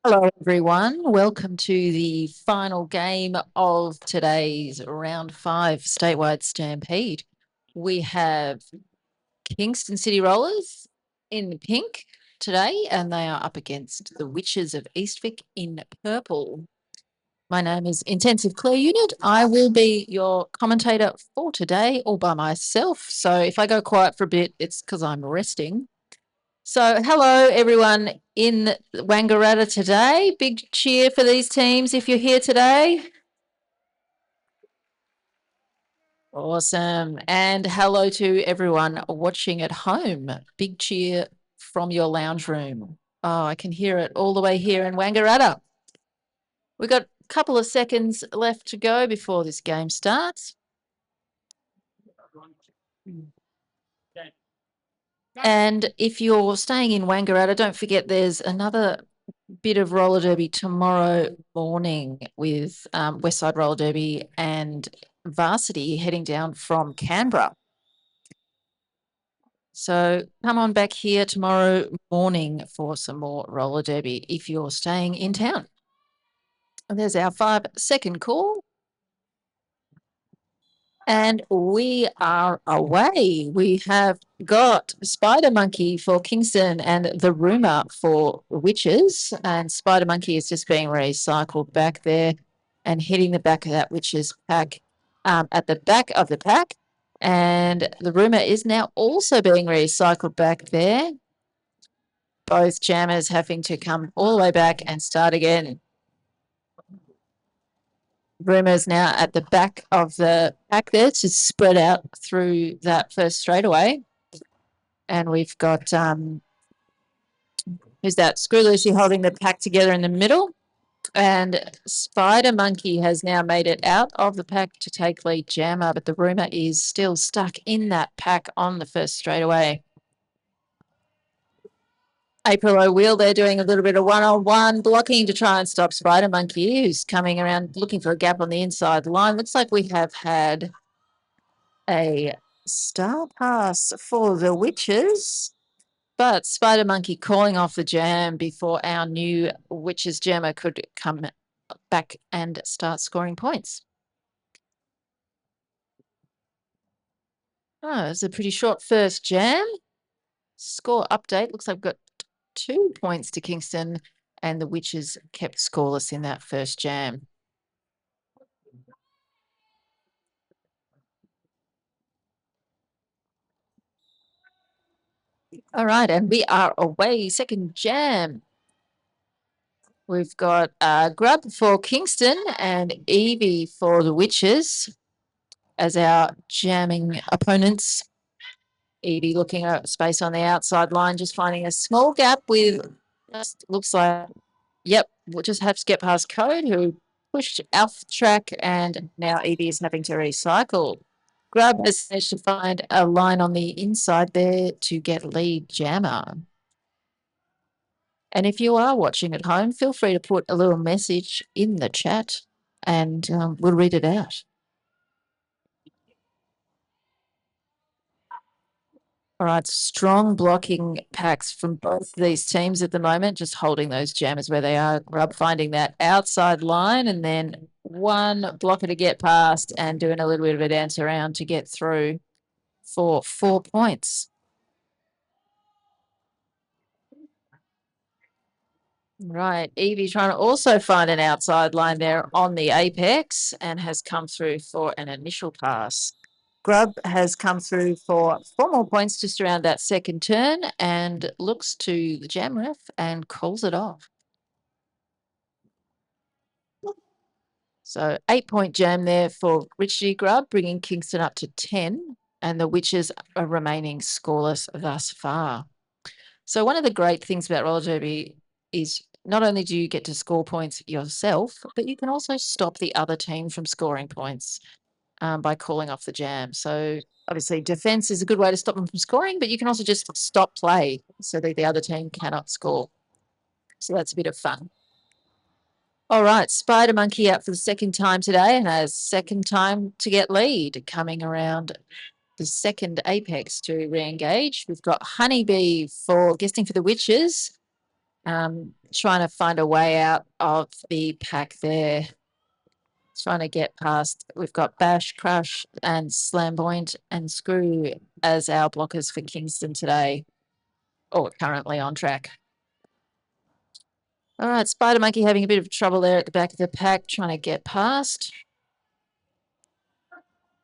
Hello, everyone. Welcome to the final game of today's round 5 statewide stampede. We have Kingston City Rollers in pink today, and they are up against the Witches of Eastwick in purple. My name is Intensive Claire Unit. I will be your commentator for today all by myself. So if I go quiet for a bit, it's because I'm resting. So hello, everyone in Wangaratta today. Big cheer for these teams if you're here today. Awesome. And hello to everyone watching at home. Big cheer from your lounge room. Oh, I can hear it all the way here in Wangaratta. We've got a couple of seconds left to go before this game starts. And if you're staying in Wangaratta, don't forget there's another bit of roller derby tomorrow morning with Westside Roller Derby and Varsity heading down from Canberra. So come on back here tomorrow morning for some more roller derby if you're staying in town. And there's our 5-second call. And we are away. We have got Spider Monkey for Kingston and the Rumour for Witches. And Spider Monkey is just being recycled back there and hitting the back of that Witches pack at the back of the pack. And the Rumour is now also being recycled back there. Both jammers having to come all the way back and start again. Rumours now at the back of the pack there to spread out through that first straightaway. And we've got, who's that? Screw Lucy holding the pack together in the middle. And Spider Monkey has now made it out of the pack to take lead jammer, but the Rumour is still stuck in that pack on the first straightaway. April O'Wheel, they're doing a little bit of one-on-one blocking to try and stop Spider Monkey, who's coming around looking for a gap on the inside line. Looks like we have had a star pass for the Witches, but Spider Monkey calling off the jam before our new Witches jammer could come back and start scoring points. Oh, it's a pretty short first jam. Score update. Looks like we've got 2 points to Kingston, and the Witches kept scoreless in that first jam. All right, and we are away. Second jam. We've got Grub for Kingston and Evie for the Witches as our jamming opponents. Evie looking at space on the outside line, just finding a small gap with, looks like, yep, we'll just have to get past Code, who pushed off the track, and now Evie is having to recycle. Grub has managed to find a line on the inside there to get lead jammer. And if you are watching at home, feel free to put a little message in the chat and we'll read it out. All right, strong blocking packs from both these teams at the moment, just holding those jammers where they are. Grub finding that outside line and then one blocker to get past and doing a little bit of a dance around to get through for 4 points. Right, Evie trying to also find an outside line there on the apex and has come through for an initial pass. Grub has come through for 4 more points just around that second turn and looks to the jam ref and calls it off. So 8-point jam there for Richie Grub, bringing Kingston up to 10, and the Witches are remaining scoreless thus far. So one of the great things about roller derby is not only do you get to score points yourself, but you can also stop the other team from scoring points by calling off the jam. So obviously defense is a good way to stop them from scoring, but you can also just stop play so that the other team cannot score. So that's a bit of fun. All right, Spider Monkey out for the second time today and has second time to get lead, coming around the second apex to re-engage. We've got Honeybee for guessing for the witches, trying to find a way out of the pack there. Trying to get past. We've got Bash, Crush, and Slamboyant and Screw as our blockers for Kingston today, or currently on track. All right, Spider Monkey having a bit of trouble there at the back of the pack, trying to get past.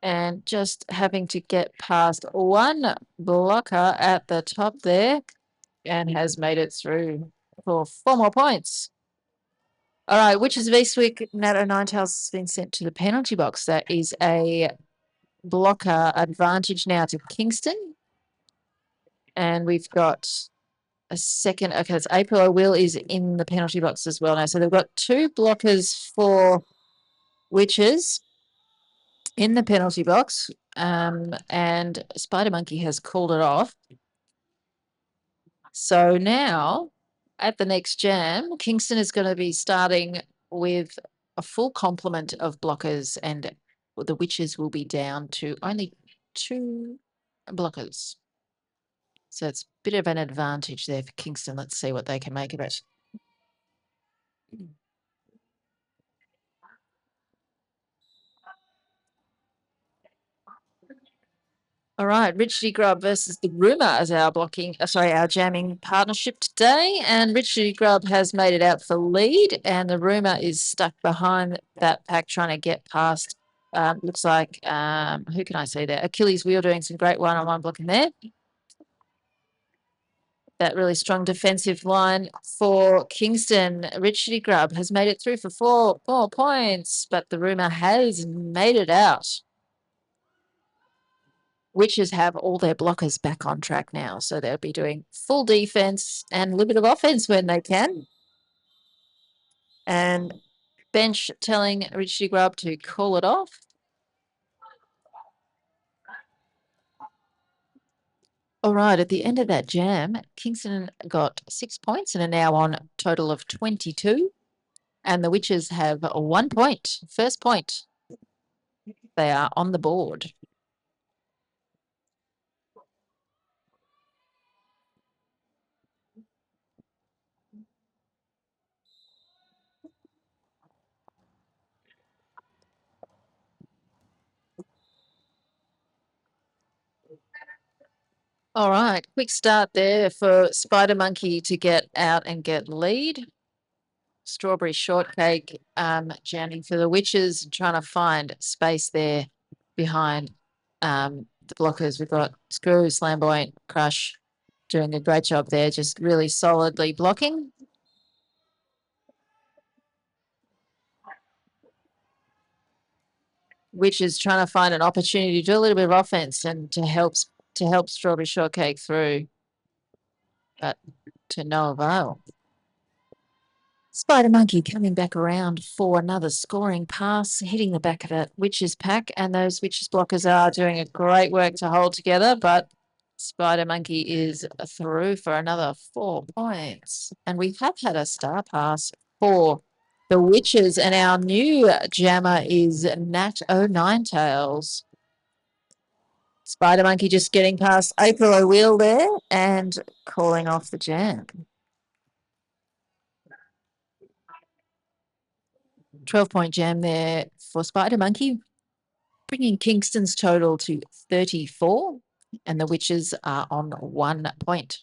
And just having to get past one blocker at the top there, and has made it through for 4 more points. All right, Witches of Eastwick, Nato Ninetails has been sent to the penalty box. That is a blocker advantage now to Kingston. And we've got a second. Okay, it's April Will is in the penalty box as well now. So they've got 2 blockers for Witches in the penalty box. And Spider Monkey has called it off. So now at the next jam, Kingston is going to be starting with a full complement of blockers, and the Witches will be down to only 2 blockers. So it's a bit of an advantage there for Kingston. Let's see what they can make of it. All right, Richie Grubb versus the Rumor as our our jamming partnership today. And Richie Grubb has made it out for lead, and the Rumor is stuck behind that pack trying to get past. Looks like, who can I see there? Achilles Wheel doing some great one-on-one blocking there. That really strong defensive line for Kingston. Richie Grubb has made it through for 4 points, but the Rumor has made it out. Witches have all their blockers back on track now, so they'll be doing full defense and a little bit of offense when they can. And Bench telling Richie Grubb to call it off. All right, at the end of that jam, Kingston got 6 points and are now on a total of 22. And the Witches have 1 point, first point. They are on the board. All right, quick start there for Spider Monkey to get out and get lead. Strawberry Shortcake jamming for the Witches, trying to find space there behind the blockers. We've got Screw, Slamboyant, Crush doing a great job there, just really solidly blocking. Witches trying to find an opportunity to do a little bit of offense and to help Strawberry Shortcake through, but to no avail. Spider Monkey coming back around for another scoring pass, hitting the back of that Witches pack, and those Witches blockers are doing a great work to hold together, but Spider Monkey is through for another 4 points. And we have had a star pass for the Witches, and our new jammer is Nat Ninetails. Spider Monkey just getting past April O'Wheel there and calling off the jam. 12-point jam there for Spider Monkey, bringing Kingston's total to 34, and the Witches are on 1 point.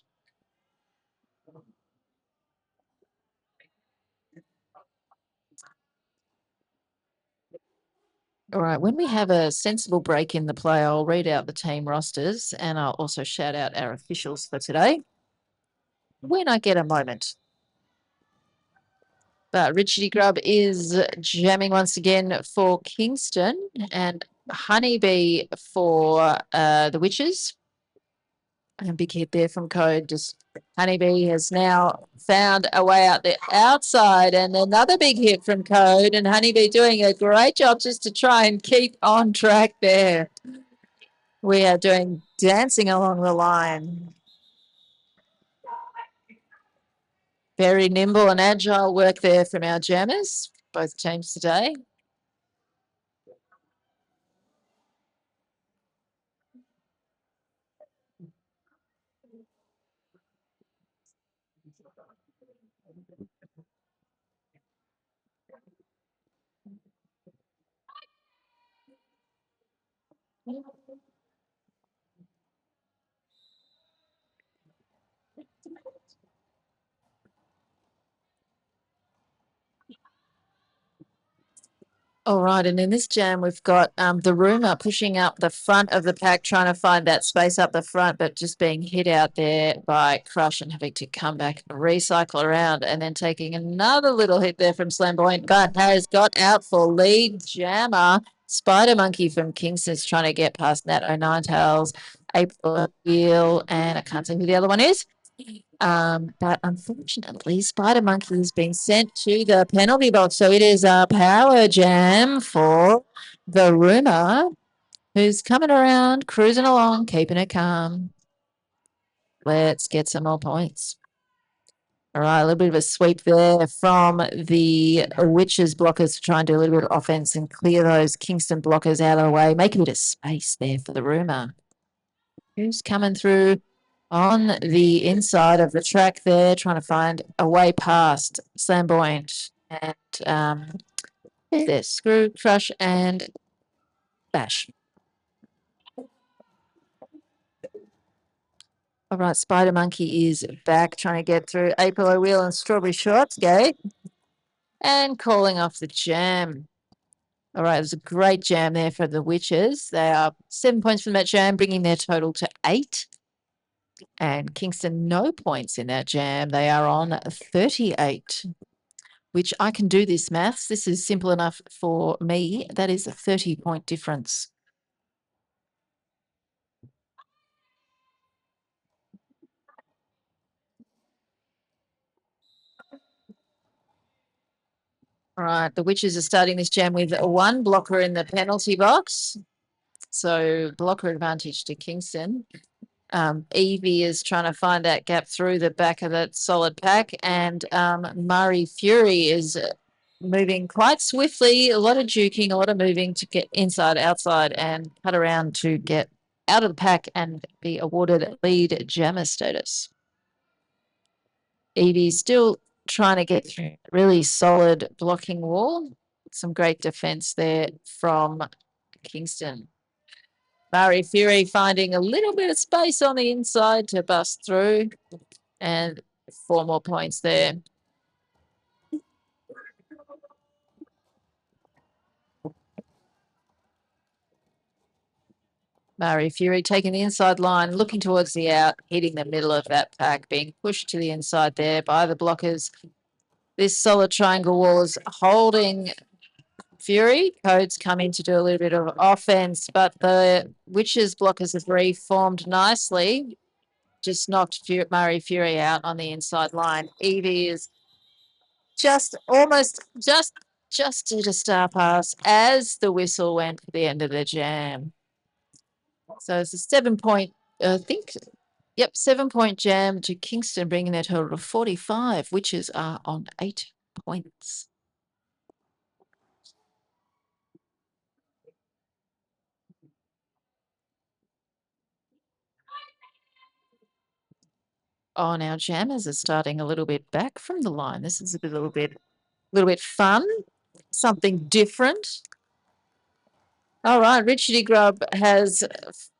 All right, when we have a sensible break in the play, I'll read out the team rosters, and I'll also shout out our officials for today when I get a moment. But Richie Grubb is jamming once again for Kingston, and Honeybee for the Witches. And a big hit there from Code. Just Honeybee has now found a way out the outside, and another big hit from Code, and Honeybee doing a great job just to try and keep on track there. We are doing dancing along the line. Very nimble and agile work there from our jammers, both teams today. All right, and in this jam, we've got the Rumor pushing up the front of the pack, trying to find that space up the front, but just being hit out there by Crush and having to come back, recycle around, and then taking another little hit there from Flamboyant, but has got out for lead jammer. Spider Monkey from Kingston's trying to get past Nat O'Nine Tails, April Wheel, and I can't say who the other one is. But unfortunately, Spider Monkey has been sent to the penalty box. So it is a power jam for the Rumor, who's coming around, cruising along, keeping it calm. Let's get some more points. All right, a little bit of a sweep there from the Witches blockers to try and do a little bit of offense and clear those Kingston blockers out of the way. Make a bit of space there for the Rumor. Who's coming through on the inside of the track there, trying to find a way past Flamboyant and there's Screw, Crush, and Bash. All right, Spider Monkey is back, trying to get through April Wheel and Strawberry Shorts Gate and calling off the jam. All right, it was a great jam there for the Witches. They are 7 points from that jam, bringing their total to 8. And Kingston, no points in that jam. They are on 38, which I can do this maths. This is simple enough for me. That is a 30-point difference. All right, the Witches are starting this jam with one blocker in the penalty box. So blocker advantage to Kingston. Evie is trying to find that gap through the back of that solid pack, and Murray Fury is moving quite swiftly, a lot of juking, a lot of moving to get inside, outside, and cut around to get out of the pack and be awarded lead jammer status. Evie's still trying to get through really solid blocking wall. Some great defense there from Kingston. Murray Fury finding a little bit of space on the inside to bust through, and 4 more points there. Murray Fury taking the inside line, looking towards the out, hitting the middle of that pack, being pushed to the inside there by the blockers. This solid triangle wall is holding Fury. Codes come in to do a little bit of offense, but the Witches blockers have reformed nicely. Just knocked Murray Fury out on the inside line. Evie is just did a star pass as the whistle went for the end of the jam. So it's a 7-point, I think, 7-point jam to Kingston, bringing their total to 45, Witches are on 8 points. Oh, now jammers are starting a little bit back from the line. This is a little bit fun, something different. All right, Richardy Grubb has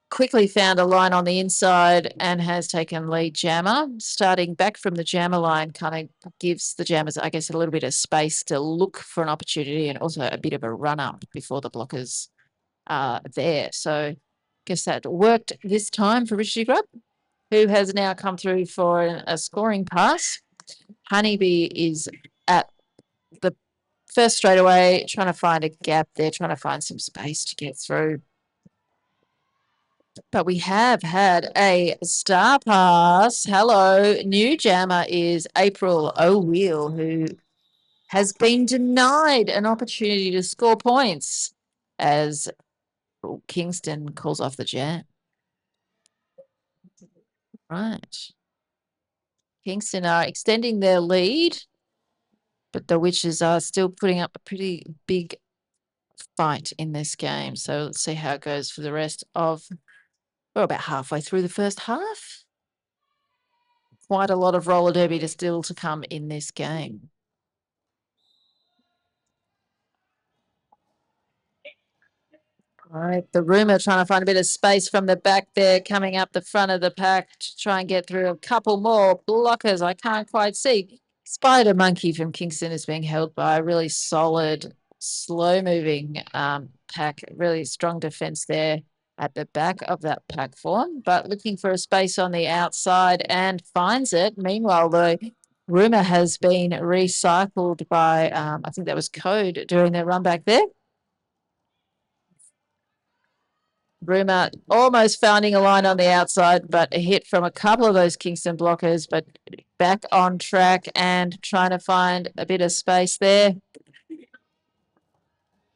quickly found a line on the inside and has taken lead jammer. Starting back from the jammer line kind of gives the jammers, I guess, a little bit of space to look for an opportunity and also a bit of a run up before the blockers are there. So I guess that worked this time for Richardy Grubb, who has now come through for a scoring pass. Honeybee is at the first straightaway, trying to find a gap there, trying to find some space to get through. But we have had a star pass. Hello, new jammer is April O'Wheel, who has been denied an opportunity to score points as Kingston calls off the jam. Right. Kingston are extending their lead, but the Witches are still putting up a pretty big fight in this game. So let's see how it goes for the rest of, we're about halfway through the first half. Quite a lot of roller derby still to come in this game. All right, the Rumour trying to find a bit of space from the back there, coming up the front of the pack to try and get through a couple more blockers. I can't quite see. Spider Monkey from Kingston is being held by a really solid, slow-moving pack. Really strong defense there at the back of that pack form, but looking for a space on the outside and finds it. Meanwhile, the Rumour has been recycled by, I think that was Code doing their run back there. Rumour almost finding a line on the outside, but a hit from a couple of those Kingston blockers, but back on track and trying to find a bit of space there.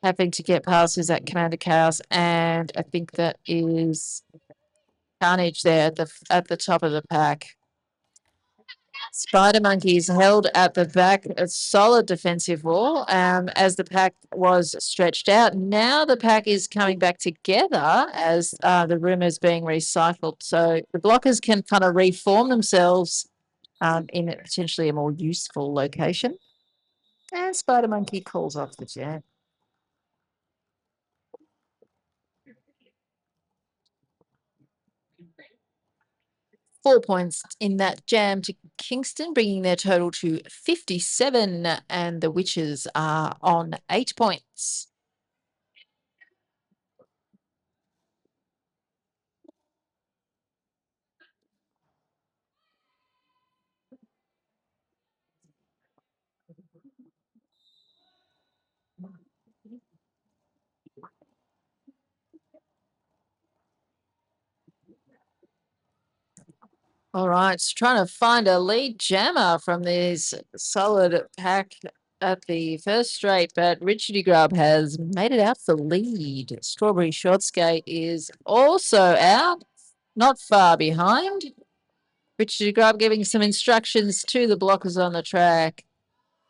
Having to get past is that Commander Chaos, and I think that is Carnage there at the top of the pack. Spider Monkeys held at the back, a solid defensive wall as the pack was stretched out. Now the pack is coming back together as the Rumour is being recycled. So the blockers can kind of reform themselves in potentially a more useful location. And Spider Monkey calls off the jam. 4 points in that jam to Kingston, bringing their total to 57, and the Witches are on 8 points. All right, trying to find a lead jammer from this solid pack at the first straight, but Richardy Grubb has made it out for lead. Strawberry Short Skate is also out, not far behind. Richardy Grubb giving some instructions to the blockers on the track.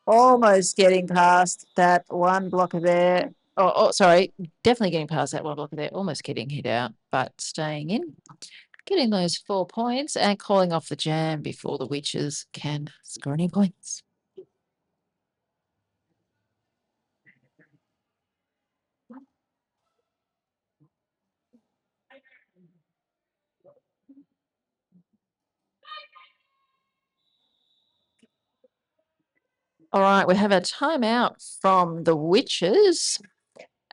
Almost getting past that one blocker there. Oh, sorry, definitely getting past that one blocker there. Almost getting hit out, but staying in. Getting those 4 points and calling off the jam before the Witches can score any points. All right, we have a timeout from the Witches,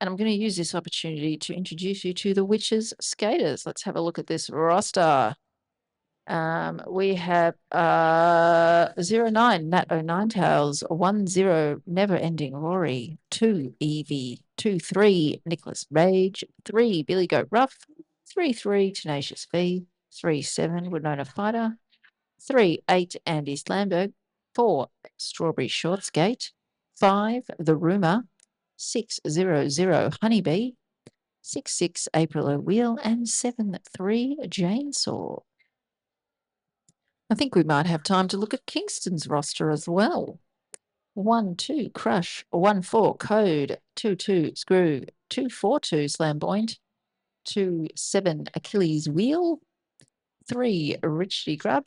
and I'm going to use this opportunity to introduce you to the Witches skaters. Let's have a look at this roster. We have 09 Nat O'Nine Tails, 10 Never Ending Rory, 2 Evie, 23 Nicholas Rage, 3 Billy Goat Ruff, 33 Tenacious V, 37 Winona Fighter, 38 Andy Slamberg, 4 Strawberry Short Skate, 5 The Rumour, 600 Honeybee, 66 April O'Wheel, and 73 Jane Saw. I think we might have time to look at Kingston's roster as well. 1-2 Crush, 1-4 Code, 2-2 Screw, 2-4-2 Slamboint, 2-7 Achilles Wheel, 3 Richie Grub,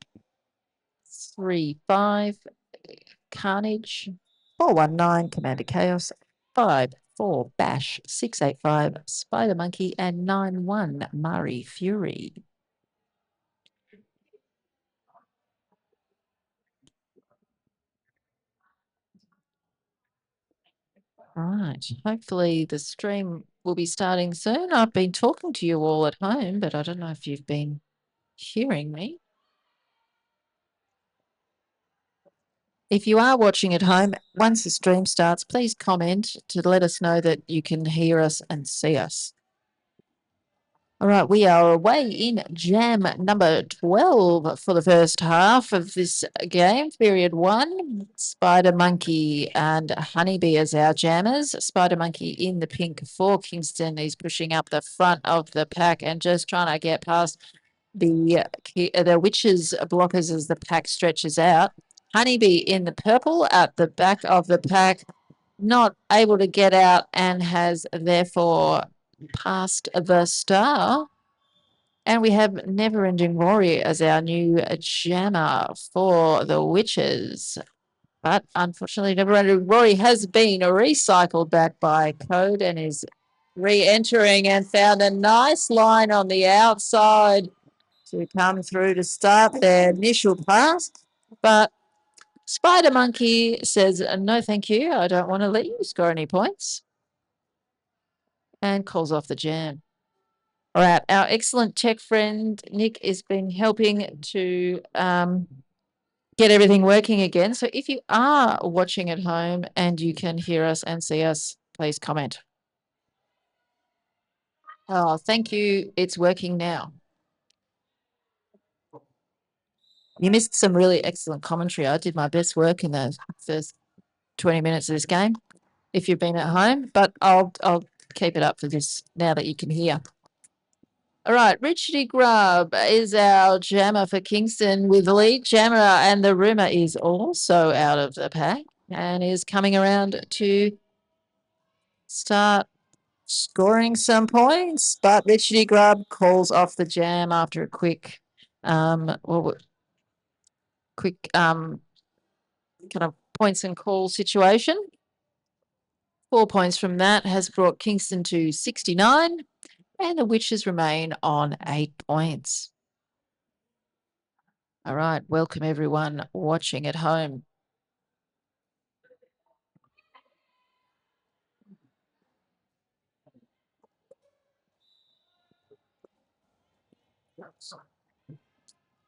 3-5 Carnage, 4-1-9 Commander Chaos, 5-4 Bash, 6-8-5 Spider Monkey, and 9-1 Murray Fury. Right. Hopefully the stream will be starting soon. I've been talking to you all at home, but I don't know if you've been hearing me. If you are watching at home, once the stream starts, please comment to let us know that you can hear us and see us. All right, we are away in jam number 12 for the first half of this game, period 1. Spider Monkey and Honeybee as our jammers. Spider Monkey in the pink for Kingston. He's pushing up the front of the pack and just trying to get past the witches blockers as the pack stretches out. Honeybee in the purple at the back of the pack, not able to get out and has therefore passed the star. And we have Never Ending Rory as our new jammer for the witches. But unfortunately, Never Ending Rory has been recycled back by Code and is re-entering and found a nice line on the outside to come through to start their initial pass. But Spider Monkey says, no, thank you. I don't want to let you score any points. And calls off the jam. All right. Our excellent tech friend, Nick, has been helping to get everything working again. So if you are watching at home and you can hear us and see us, please comment. Oh, thank you. It's working now. You missed some really excellent commentary. I did my best work in the first 20 minutes of this game if you've been at home, but I'll keep it up for this now that you can hear. All right, Richie Grubb is our jammer for Kingston with lead jammer, and the rumor is also out of the pack and is coming around to start scoring some points. But Richie Grubb calls off the jam after a quick kind of points and call situation. 4 points from that has brought Kingston to 69, and the Witches remain on 8 points. All right, welcome everyone watching at home.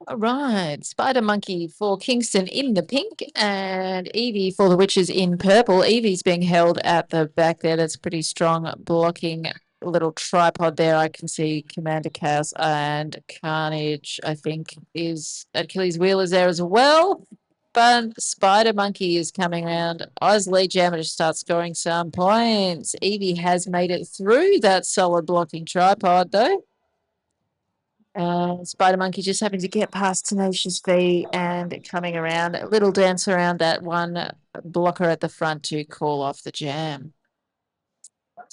All right, Spider Monkey for Kingston in the pink and Evie for the Witches in purple. Evie's being held at the back there. That's pretty strong blocking little tripod there. I can see Commander Chaos and Carnage, I think, is Achilles Wheel is there as well. But Spider Monkey is coming around. Osley Jammer just starts scoring some points. Evie has made it through that solid blocking tripod, though. Spider Monkey just happened to get past Tenacious V and coming around. A little dance around that one blocker at the front to call off the jam.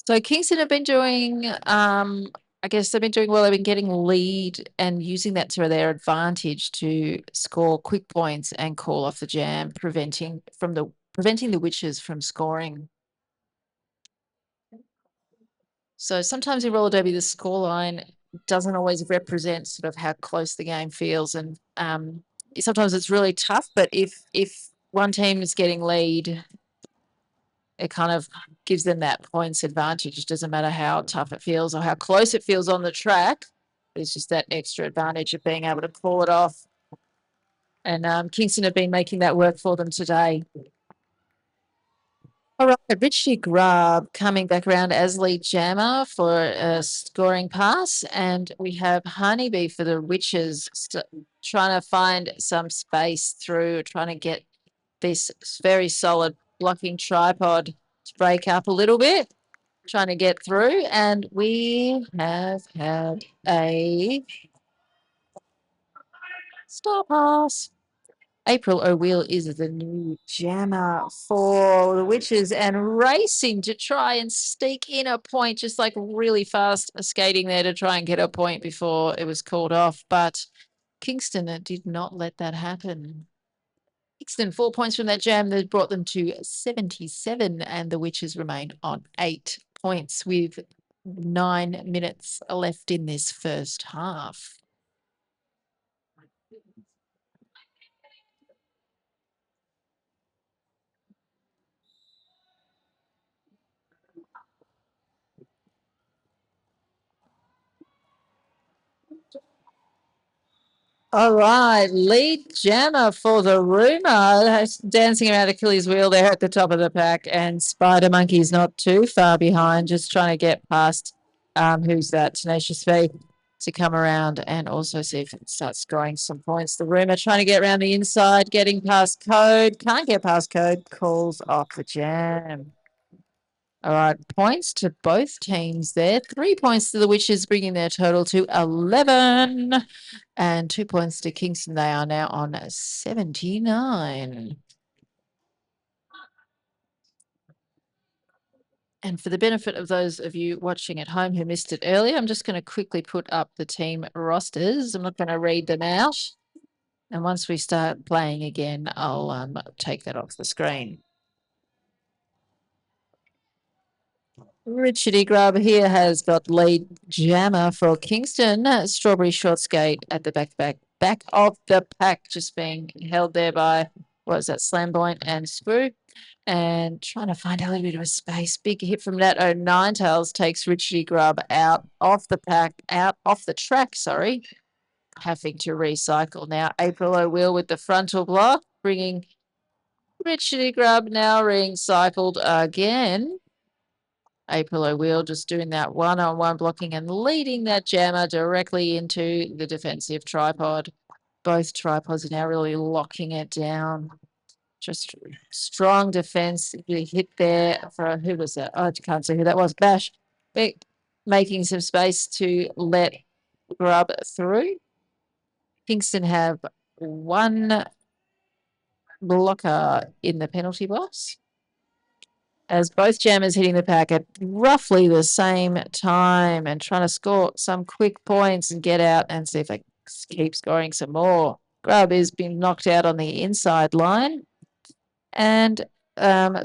So Kingston have been doing, I guess they've been doing well. They've been getting lead and using that to their advantage to score quick points and call off the jam, preventing the Witches from scoring. So sometimes in roller derby, the scoreline doesn't always represent sort of how close the game feels, and sometimes it's really tough. But if one team is getting lead, it kind of gives them that points advantage. It doesn't matter how tough it feels or how close it feels on the track. It's just that extra advantage of being able to call it off. And Kingston have been making that work for them today. All right, Richie Grubb coming back around as lead jammer for a scoring pass. And we have Honeybee for the Witches trying to find some space through, trying to get this very solid blocking tripod to break up a little bit, trying to get through. And we have had a star pass. April O'Wheel is the new jammer for the Witches and racing to try and sneak in a point, just like really fast skating there to try and get a point before it was called off. But Kingston did not let that happen. Kingston, 4 points from that jam that brought them to 77, and the Witches remain on 8 points with 9 minutes left in this first half. All right, lead jammer for the rumor, dancing around Achilles wheel there at the top of the pack, and Spider Monkey's not too far behind, just trying to get past who's that Tenacious V to come around and also see if it starts scoring some points. The rumor trying to get around the inside, getting past Code, can't get past Code, calls off the jam. All right, points to both teams there. 3 points to the Witches, bringing their total to 11. And 2 points to Kingston. They are now on 79. And for the benefit of those of you watching at home who missed it earlier, I'm just going to quickly put up the team rosters. I'm not going to read them out. And once we start playing again, I'll take that off the screen. Richardy Grub here has got lead jammer for Kingston. Strawberry Short Skate at the back of the pack, just being held there by, what is that, Slamboyant and Screw. And trying to find a little bit of a space. Big hit from that. Oh, Nine Tails takes Richardy Grub out off the pack, out off the track, sorry. Having to recycle now. April O'Wheel with the frontal block, bringing Richardy Grub now recycled again. April O'Wheel just doing that one-on-one blocking and leading that jammer directly into the defensive tripod. Both tripods are now really locking it down. Just strong defense. Hit there for, who was that? Oh, I can't see who that was. Bash. Making some space to let Grub through. Kingston have one blocker in the penalty box, as both jammers hitting the pack at roughly the same time and trying to score some quick points and get out and see if they keep scoring some more. Grub is being knocked out on the inside line. And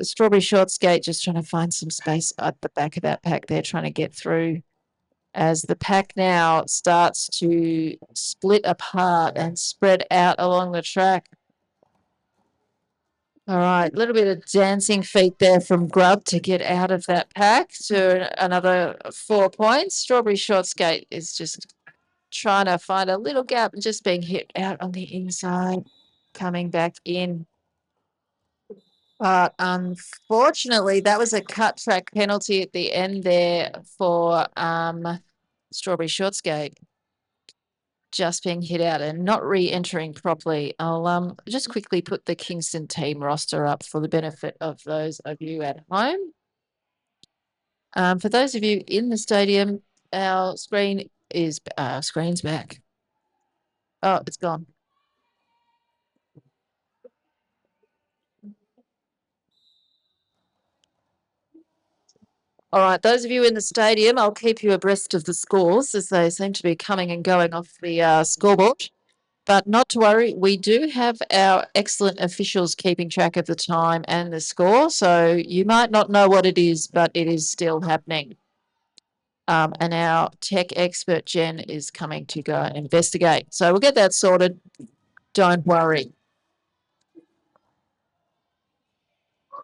Strawberry Short Skate just trying to find some space at the back of that pack there, trying to get through as the pack now starts to split apart and spread out along the track. All right, a little bit of dancing feet there from Grub to get out of that pack to another 4 points. Strawberry Short Skate is just trying to find a little gap and just being hit out on the inside, coming back in. But unfortunately, that was a cut track penalty at the end there for Strawberry Short Skate. Just being hit out and not re-entering properly. I'll just quickly put the Kingston team roster up for the benefit of those of you at home. For those of you in the stadium, our screen is screen's back. Oh, it's gone. All right, those of you in the stadium, I'll keep you abreast of the scores as they seem to be coming and going off the scoreboard. But not to worry, we do have our excellent officials keeping track of the time and the score. So you might not know what it is, but it is still happening. And our tech expert, Jen, is coming to go and investigate. So we'll get that sorted. Don't worry.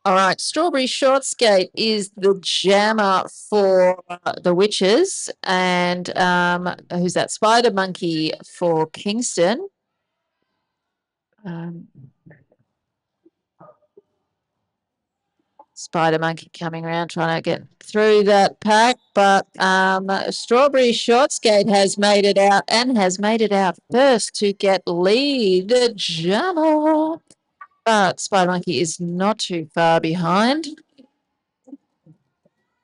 All right, Strawberry Short Skate is the jammer for the Witches. And who's that? Spider Monkey for Kingston. Spider Monkey coming around trying to get through that pack, but Strawberry Short Skate has made it out and has made it out first to get lead jammer. But Spider Monkey is not too far behind.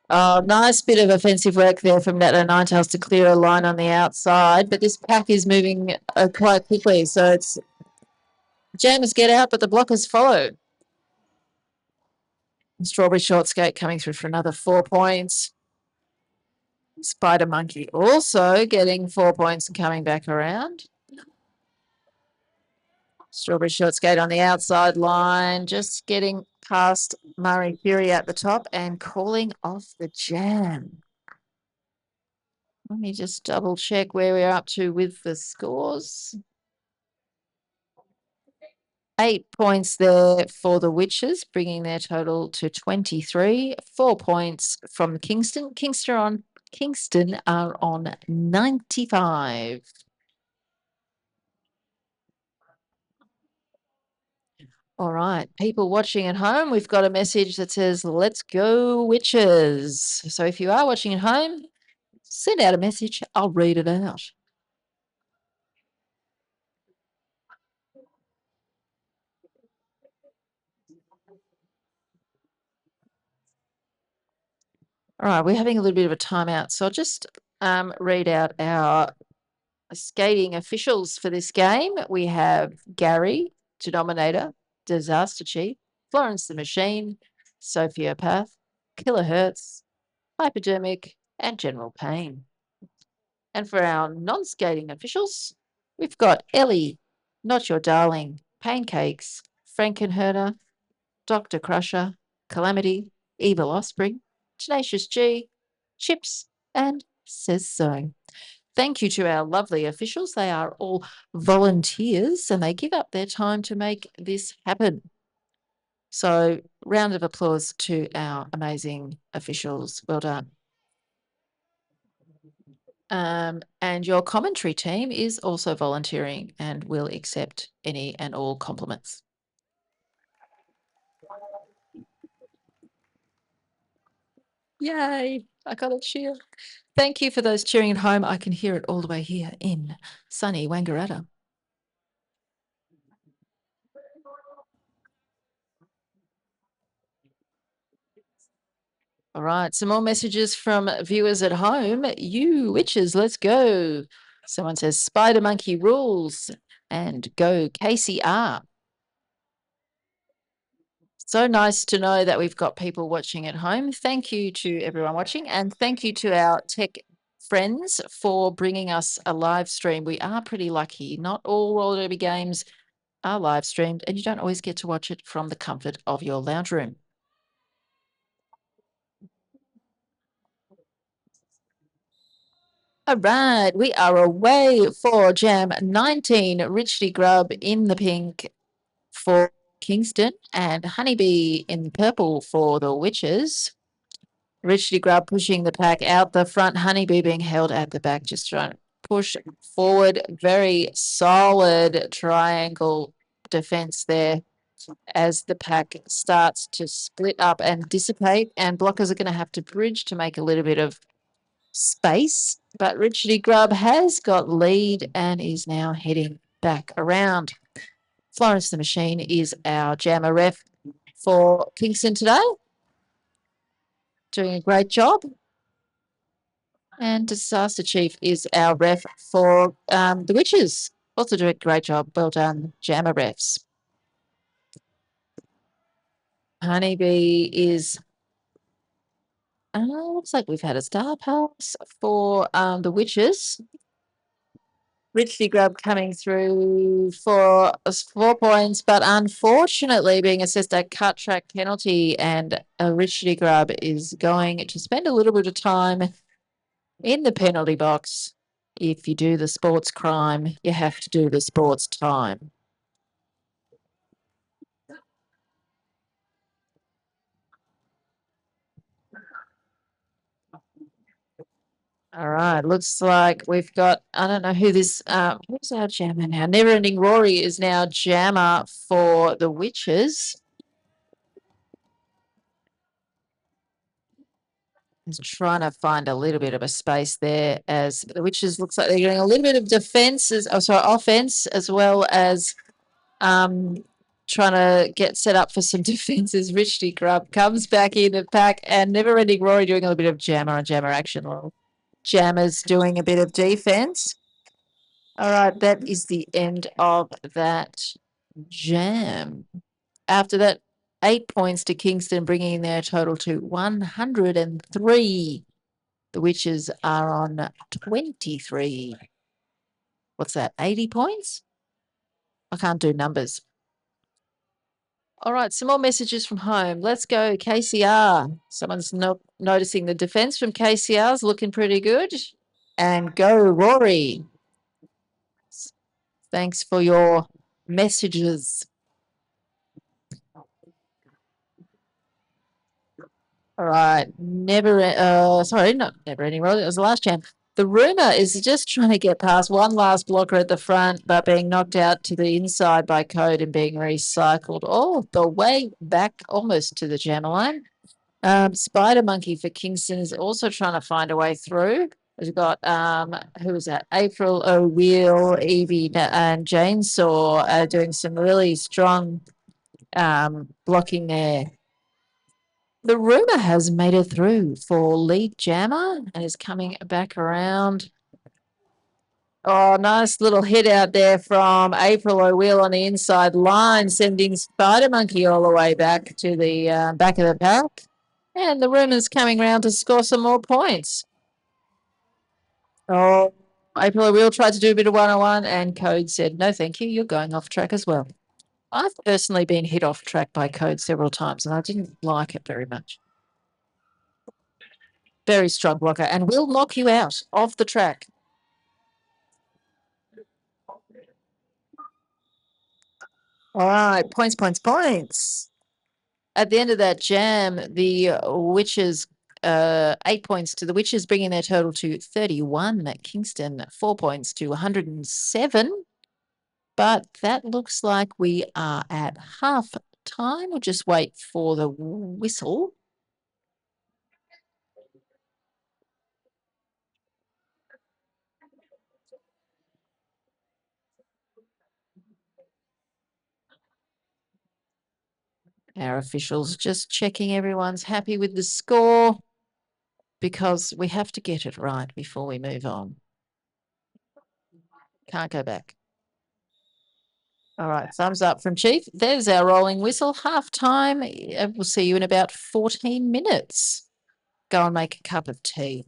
Oh, nice bit of offensive work there from that Nine Tails to clear a line on the outside, but this pack is moving quite quickly, so it's jammers get out, but the blockers follow. Strawberry Short Skate coming through for another 4 points. Spider Monkey also getting 4 points and coming back around. Strawberry Short Skate on the outside line, just getting past Murray Fury at the top and calling off the jam. Let me just double check where we're up to with the scores. 8 points there for the Witches, bringing their total to 23. 4 points from Kingston. Kingston are on 95. All right, people watching at home, we've got a message that says, let's go Witches. So if you are watching at home, send out a message. I'll read it out. All right, we're having a little bit of a timeout, so I'll just read out our skating officials for this game. We have Gary, Denominator, Disaster Chief, Florence the Machine, Sociopath, Kilohertz, Hypodermic, and General Pain. And for our non-skating officials, we've got Ellie, Not Your Darling, Pancakes, Frankenherder, Dr. Crusher, Calamity, Evil Offspring, Tenacious G, Chips, and Says So. Thank you to our lovely officials. They are all volunteers and they give up their time to make this happen. So, round of applause to our amazing officials. Well done. And your commentary team is also volunteering and will accept any and all compliments. Yay, I got a cheer. Thank you for those cheering at home. I can hear it all the way here in sunny Wangaratta. All right, some more messages from viewers at home. You witches, let's go. Someone says Spider Monkey rules and go KCR. So nice to know that we've got people watching at home. Thank you to everyone watching and thank you to our tech friends for bringing us a live stream. We are pretty lucky. Not all roller derby games are live streamed and you don't always get to watch it from the comfort of your lounge room. All right, we are away for Jam 19. Richie Grub in the pink for Kingston and Honeybee in purple for the Witches. Richie Grub pushing the pack out the front, Honeybee being held at the back, just trying to push forward. Very solid triangle defense there as the pack starts to split up and dissipate, and blockers are going to have to bridge to make a little bit of space. But Richie Grub has got lead and is now heading back around. Florence the Machine is our jammer ref for Kingston today. Doing a great job. And Disaster Chief is our ref for the Witches. Also doing a great job. Well done, jammer refs. Honeybee is, looks like we've had a star pass for the Witches. Richie Grub coming through for 4 points, but unfortunately being assessed a cut track penalty, and Richie Grub is going to spend a little bit of time in the penalty box. If you do the sports crime, you have to do the sports time. All right, looks like we've got, I don't know who this, who's our jammer now? Never Ending Rory is now jammer for the Witches. He's trying to find a little bit of a space there as the Witches looks like they're getting a little bit of offense as well as trying to get set up for some defenses. Richie Grub comes back in the pack and Never Ending Rory doing a little bit of jammer on jammer action. Jammers doing a bit of defense. All right, that is the end of that jam. After that, 8 points to Kingston, bringing their total to 103. The Witches are on 23. What's that, 80 points? I can't do numbers. All right, some more messages from home. Let's go KCR. Someone's noticing the defense from KCR is looking pretty good. And go Rory. Thanks for your messages. All right, sorry, not Never Ending Rory. It was the last jam. The rumor is just trying to get past one last blocker at the front, but being knocked out to the inside by Code and being recycled all the way back almost to the jammer line. Spider Monkey for Kingston is also trying to find a way through. We've got who was that? April O'Wheel, Evie, and Jane Saw doing some really strong blocking there. The rumor has made it through for lead jammer and is coming back around. Oh, nice little hit out there from April O'Wheel on the inside line, sending Spider Monkey all the way back to the back of the pack. And the rumor's coming round to score some more points. Oh, April O'Wheel tried to do a bit of 101 and Code said, no, thank you. You're going off track as well. I've personally been hit off track by Code several times and I didn't like it very much. Very strong blocker and will knock you out off the track. All right, points, points, points. At the end of that jam, the Witches, 8 points to the Witches, bringing their total to 31. At Kingston, 4 points to 107. But that looks like we are at half time. We'll just wait for the whistle. Our officials just checking everyone's happy with the score because we have to get it right before we move on. Can't go back. All right, thumbs up from Chief. There's our rolling whistle. Half time. We'll see you in about 14 minutes. Go and make a cup of tea.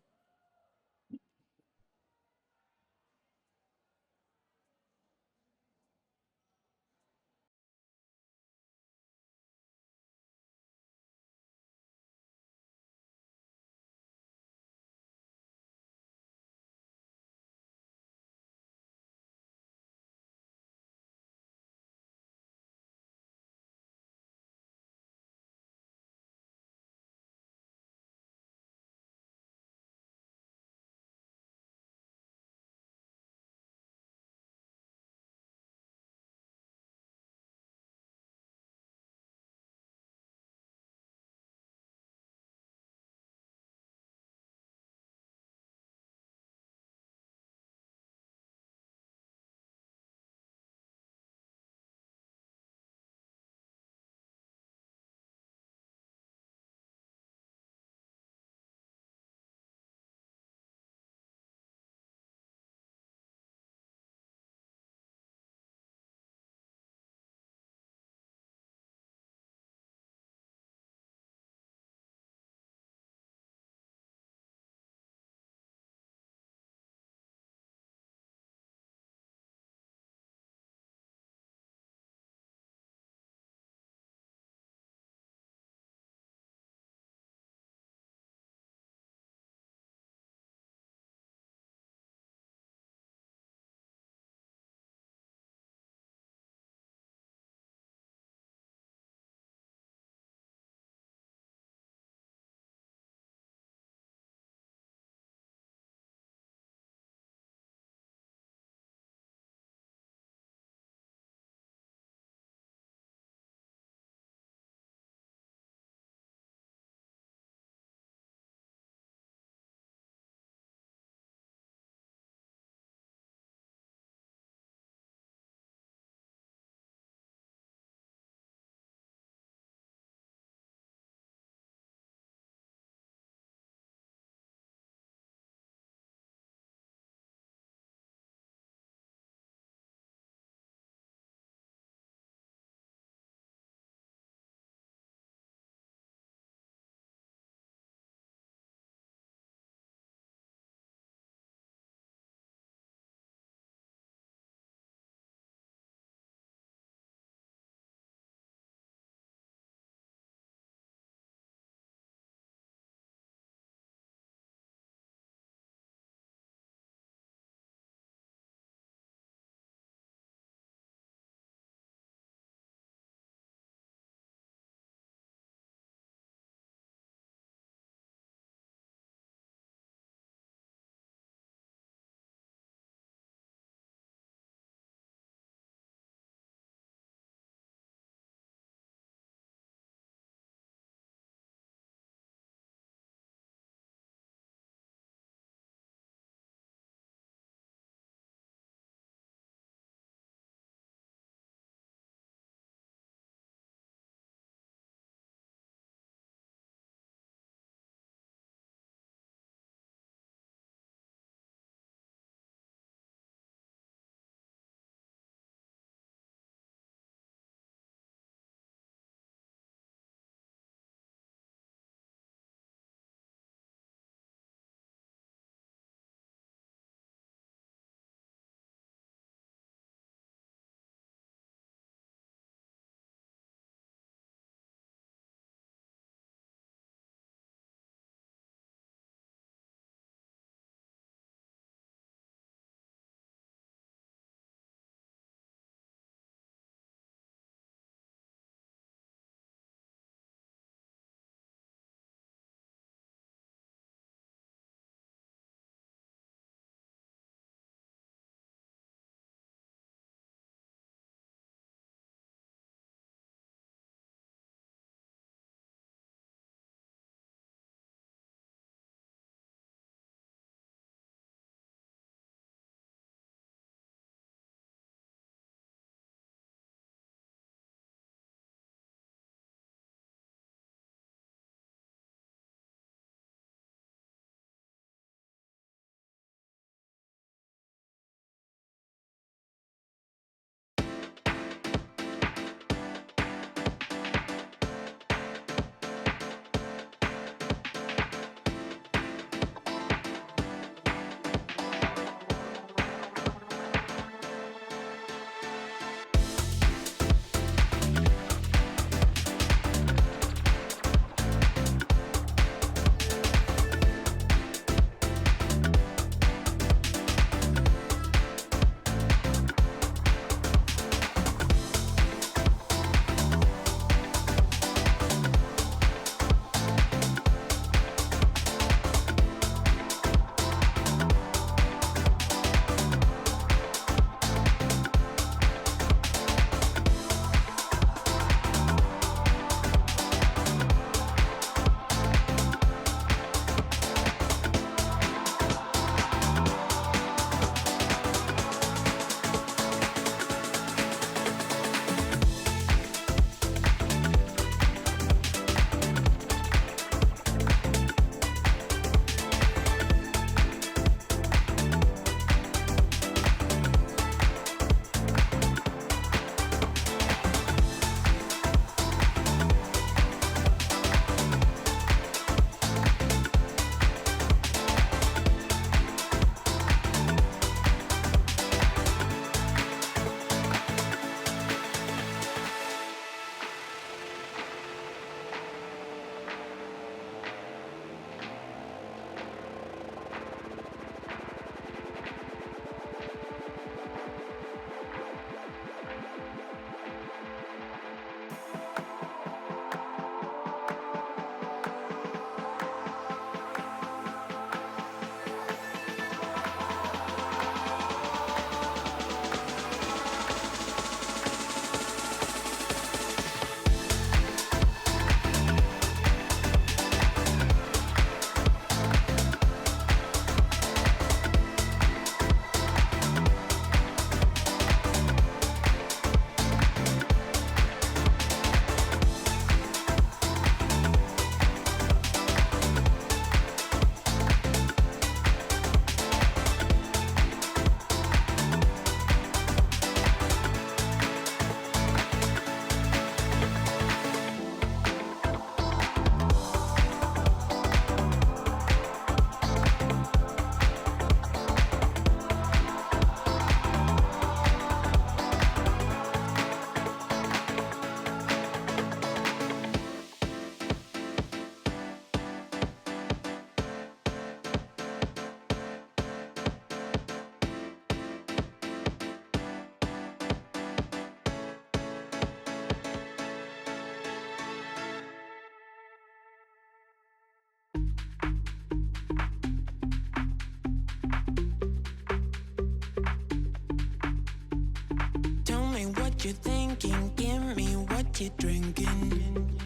what you're thinking, give me what you're drinking.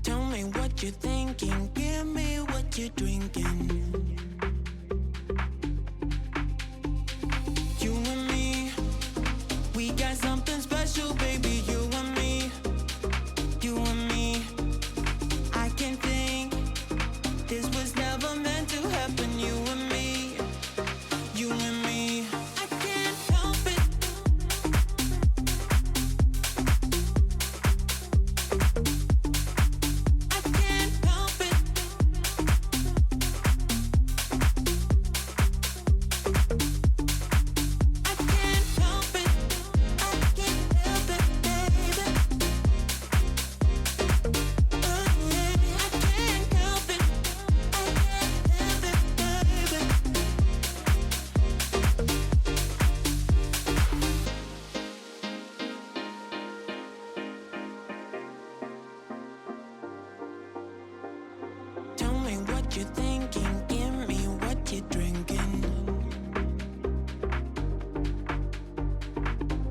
Tell me what you're thinking, give me what you're drinking. You and me, we got something special, baby. You and me, you and me. I can think this was never meant to happen. You and me, you and me. I can't help it. I can't help it. I can't help it. I can't help it, baby. Oh yeah, I can't help it. I can't help it, baby. Tell me what you're thinking, give me what you're drinking.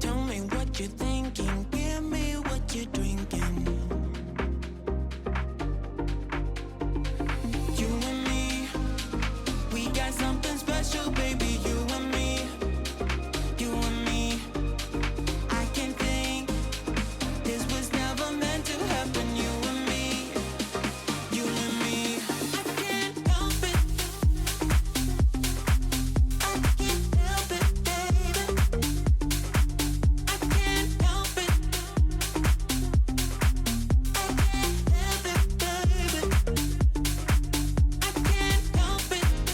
Tell me what you're thinking, give me what you're drinking. You and me, we got something special, baby. You and me, you and me. I can think this was never meant to happen. You and me, you and me. I can't help it. I can't help it, baby. I can't help it. I can't help it, baby. I can't help it. I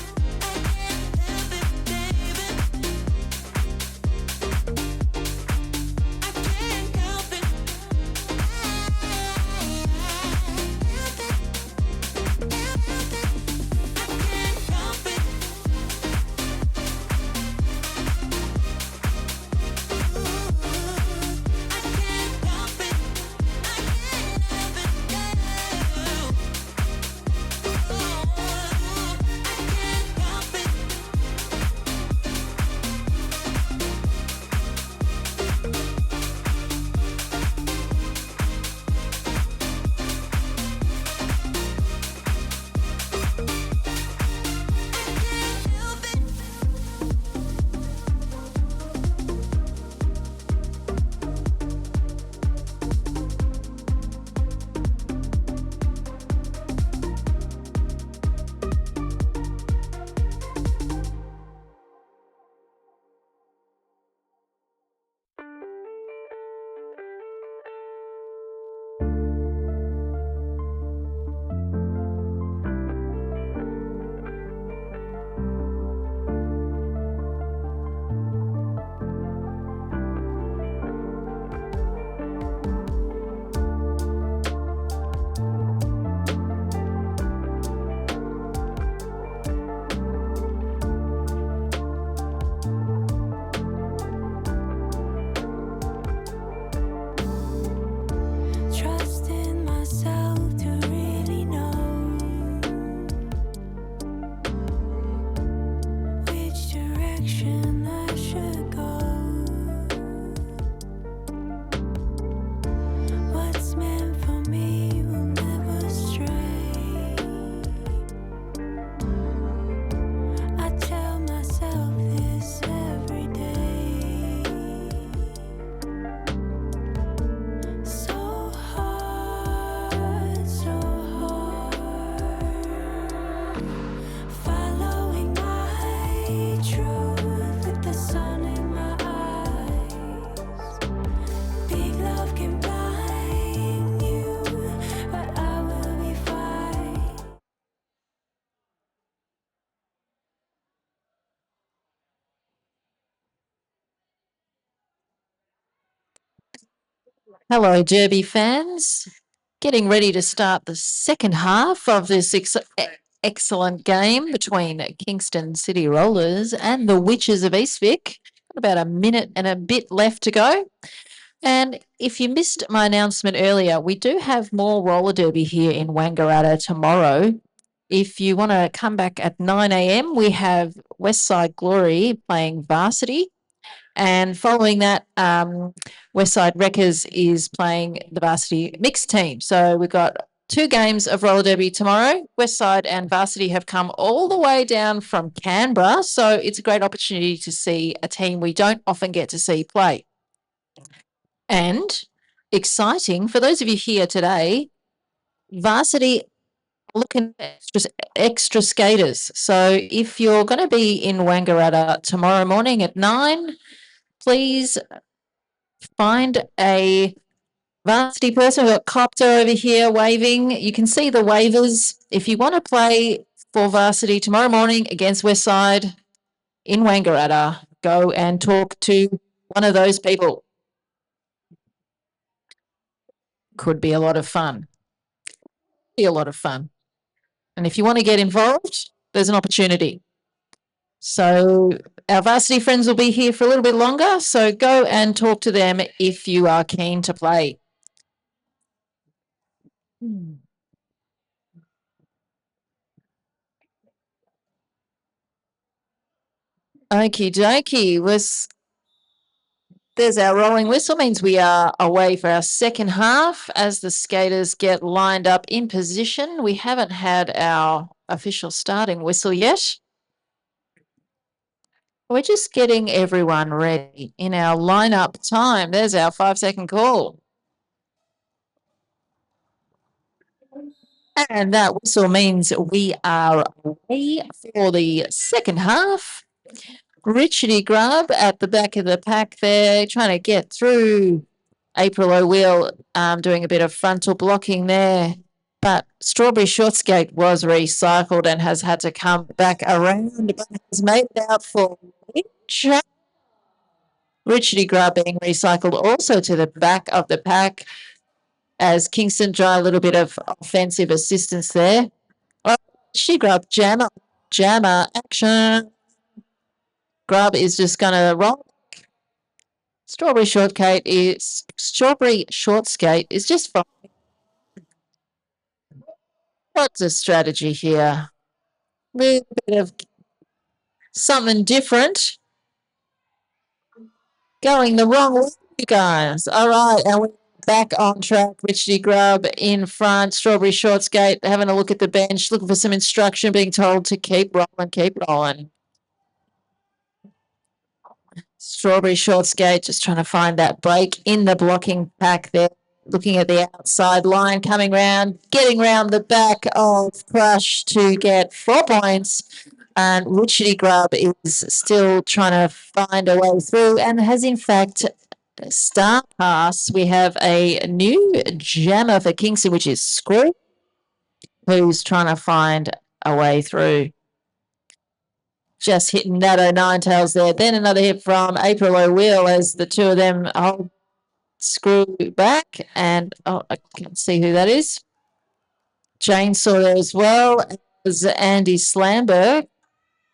can't help it, baby. I can't help it. Trusting myself to really know which direction I should go. What's meant for me will never stray. I tell myself this every day. So hard, so hard. Following my truth with the sun in my eyes. Big love can blind you, but I will be fine. Hello, Derby fans. Getting ready to start the second half of this excellent game between Kingston City Rollers and the Witches of Eastvic. Got about a minute and a bit left to go. And if you missed my announcement earlier, we do have more roller derby here in Wangaratta tomorrow. If you want to come back at 9 a.m., we have Westside Glory playing varsity. And following that, Westside Wreckers is playing the varsity mixed team. So we've got 2 games of roller derby tomorrow. Westside and varsity have come all the way down from Canberra. So it's a great opportunity to see a team we don't often get to see play. And exciting for those of you here today, varsity looking at extra skaters. So if you're going to be in Wangaratta tomorrow morning at 9, please find a varsity person. We've got Copter over here waving. You can see the waivers. If you want to play for varsity tomorrow morning against Westside in Wangaratta, go and talk to one of those people. Could be a lot of fun. Be a lot of fun. And if you want to get involved, there's an opportunity. So our varsity friends will be here for a little bit longer. So go and talk to them if you are keen to play. Okie dokie. There's our rolling whistle, means we are away for our second half as the skaters get lined up in position. We haven't had our official starting whistle yet. We're just getting everyone ready in our lineup time. There's our 5-second call. And that whistle means we are away for the second half. Richardy Grubb at the back of the pack there, trying to get through. April O'Wheel doing a bit of frontal blocking there. But Strawberry Short Skate was recycled and has had to come back around, but has made it out for Richardy Grubb being recycled also to the back of the pack as Kingston try a little bit of offensive assistance there. Oh, she Grubb, jammer action. Grubb is just going to roll. Strawberry Short Skate is just fine. What's a strategy here? A little bit of something different. Going the wrong way, you guys. All right, and we're back on track. Richie Grubb in front. Strawberry Short Skate having a look at the bench, looking for some instruction, being told to keep rolling, keep rolling. Strawberry Short Skate just trying to find that break in the blocking pack there. Looking at the outside line, coming round, getting round the back of Crush to get 4 points. And Richardy Grubb is still trying to find a way through and has, in fact, star pass. We have a new jammer for Kingston, which is Screw, who's trying to find a way through. Just hitting that 09 tails there. Then another hit from April O'Wheel as the two of them hold Screw back. And, oh, I can't see who that is. Chainsaw there as well as Andy Slamberg.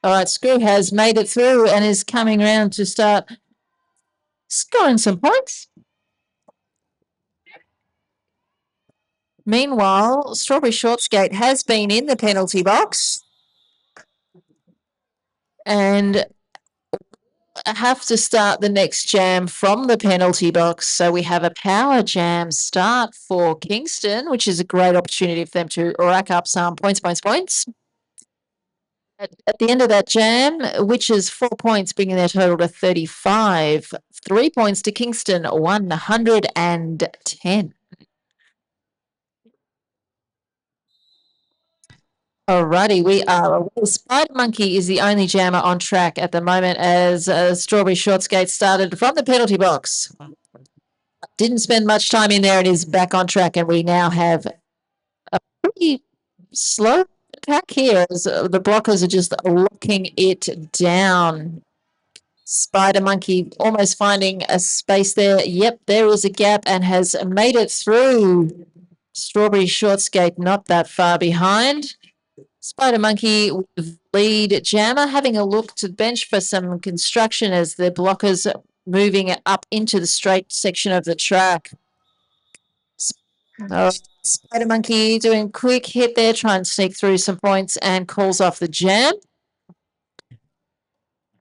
All right, Screw has made it through and is coming around to start scoring some points. Meanwhile, Strawberry Short Skate has been in the penalty box and have to start the next jam from the penalty box. So we have a power jam start for Kingston, which is a great opportunity for them to rack up some points. At the end of that jam, which is 4 points, bringing their total to 35. 3 points to Kingston, 110. Alrighty, we are. Spider Monkey is the only jammer on track at the moment as Strawberry Short Skate started from the penalty box. Didn't spend much time in there and is back on track, and we now have a pretty slow attack here as the blockers are just locking it down. Spider Monkey almost finding a space there. Yep, there is a gap and has made it through. Strawberry Short Skate not that far behind. Spider Monkey with lead jammer having a look to the bench for some construction as the blockers moving up into the straight section of the track. Spider Monkey doing quick hit there, trying to sneak through some points and calls off the jam.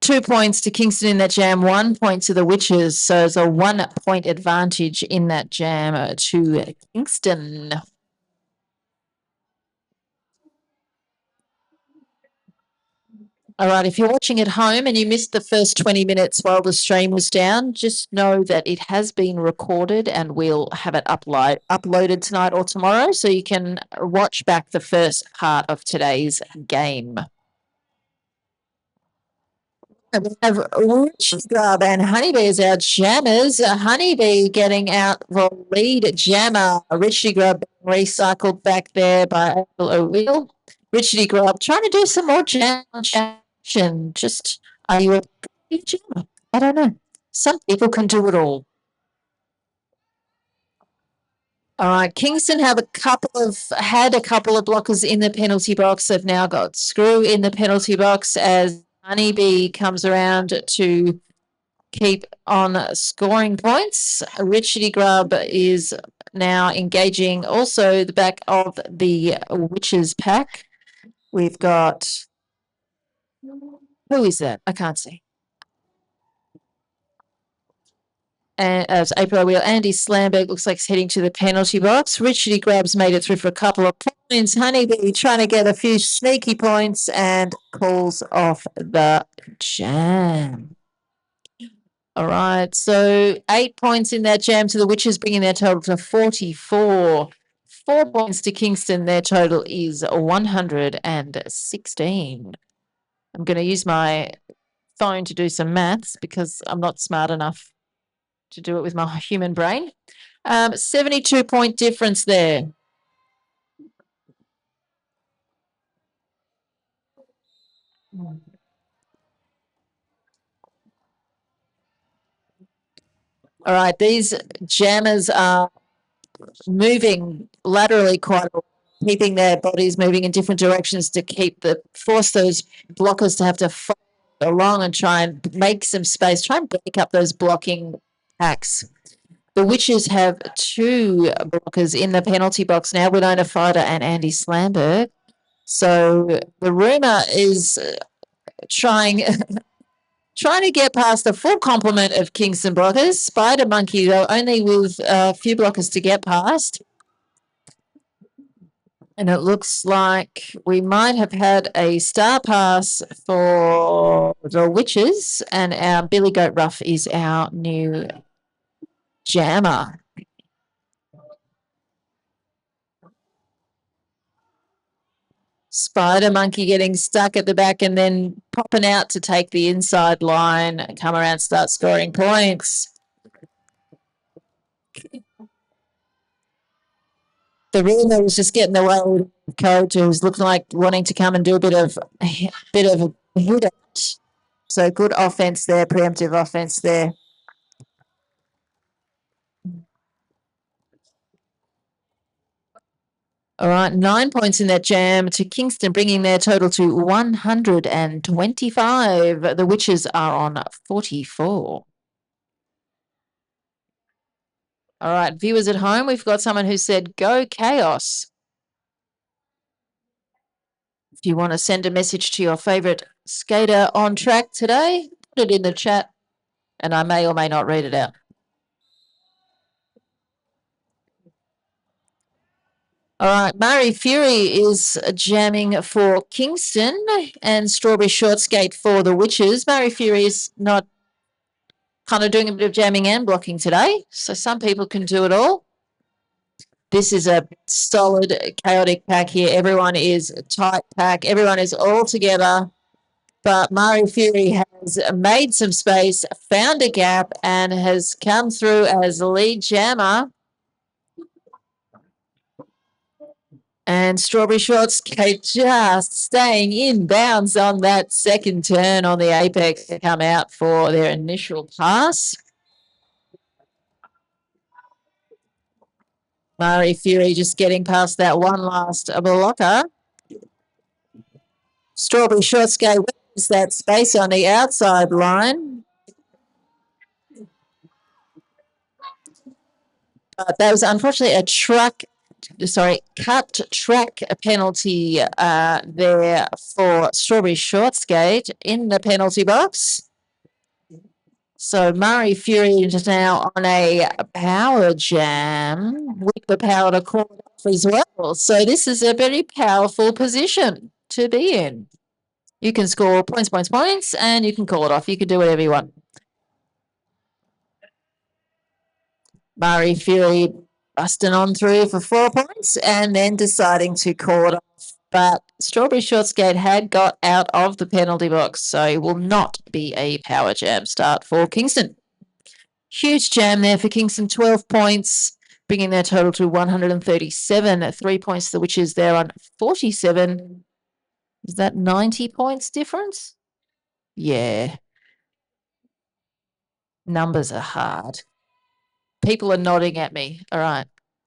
2 points to Kingston in that jam, 1 point to the Witches. So it's a 1 point advantage in that jam to Kingston. All right, if you're watching at home and you missed the first 20 minutes while the stream was down, just know that it has been recorded and we'll have it uploaded tonight or tomorrow, so you can watch back the first part of today's game. We have Rich Grub and Honeybee as our jammers. Honeybee getting out the lead jammer. Richie Grub recycled back there by April O'Wheel. Richie Grub trying to do some more jam action. Just, are you a jammer? I don't know. Some people can do it all. All right, Kingston had a couple of blockers in the penalty box. They've now got Screw in the penalty box as Honeybee comes around to keep on scoring points. Richie Grub is now engaging also the back of the Witches pack. We've got, who is that? I can't see. And as April Wheel, Andy Slamberg looks like he's heading to the penalty box. Richie Grub's made it through for a couple of points. Honeybee trying to get a few sneaky points and calls off the jam. All right, so 8 points in that jam to the Witches, bringing their total to 44. 4 points to Kingston. Their total is 116. I'm going to use my phone to do some maths because I'm not smart enough to do it with my human brain. 72-point difference there. All right, these jammers are moving laterally quite a lot, keeping their bodies moving in different directions to force those blockers to have to follow along and try and make some space, try and break up those blocking packs. The Witches have 2 blockers in the penalty box now, Winona Fider and Andy Slamberg. So the rumour is trying to get past the full complement of Kingston blockers. Spider Monkey, though, only with a few blockers to get past. And it looks like we might have had a star pass for the Witches, and our Billy Goat Ruff is our new jammer. Spider Monkey getting stuck at the back and then popping out to take the inside line, come around, start scoring points. The rumour was just getting away with coach who's looking like wanting to come and do a bit of a hit out. So good offense there, preemptive offense there. All right, 9 points in that jam to Kingston, bringing their total to 125. The Witches are on 44. All right, viewers at home, we've got someone who said, go Chaos. If you want to send a message to your favourite skater on track today, put it in the chat and I may or may not read it out. All right, Murray Fury is jamming for Kingston and Strawberry Short Skate for the Witches. Murray Fury is not kind of doing a bit of jamming and blocking today, so some people can do it all. This is a solid, chaotic pack here. Everyone is a tight pack. Everyone is all together. But Murray Fury has made some space, found a gap, and has come through as lead jammer. And Strawberry Short Skate just staying in bounds on that second turn on the apex to come out for their initial pass. Murray Fury just getting past that one last blocker. Strawberry Short Skate wins that space on the outside line. But that was unfortunately a truck cut track penalty there for Strawberry Short Skate in the penalty box. So Murray Fury is now on a power jam with the power to call it off as well. So this is a very powerful position to be in. You can score points, and you can call it off. You can do whatever you want. Murray Fury busting on through for 4 points and then deciding to call it off. But Strawberry Short Skate had got out of the penalty box, so it will not be a power jam start for Kingston. Huge jam there for Kingston, 12 points, bringing their total to 137. 3 points, the Witches there on 47. Is that 90 points difference? Yeah. Numbers are hard. People are nodding at me. All right.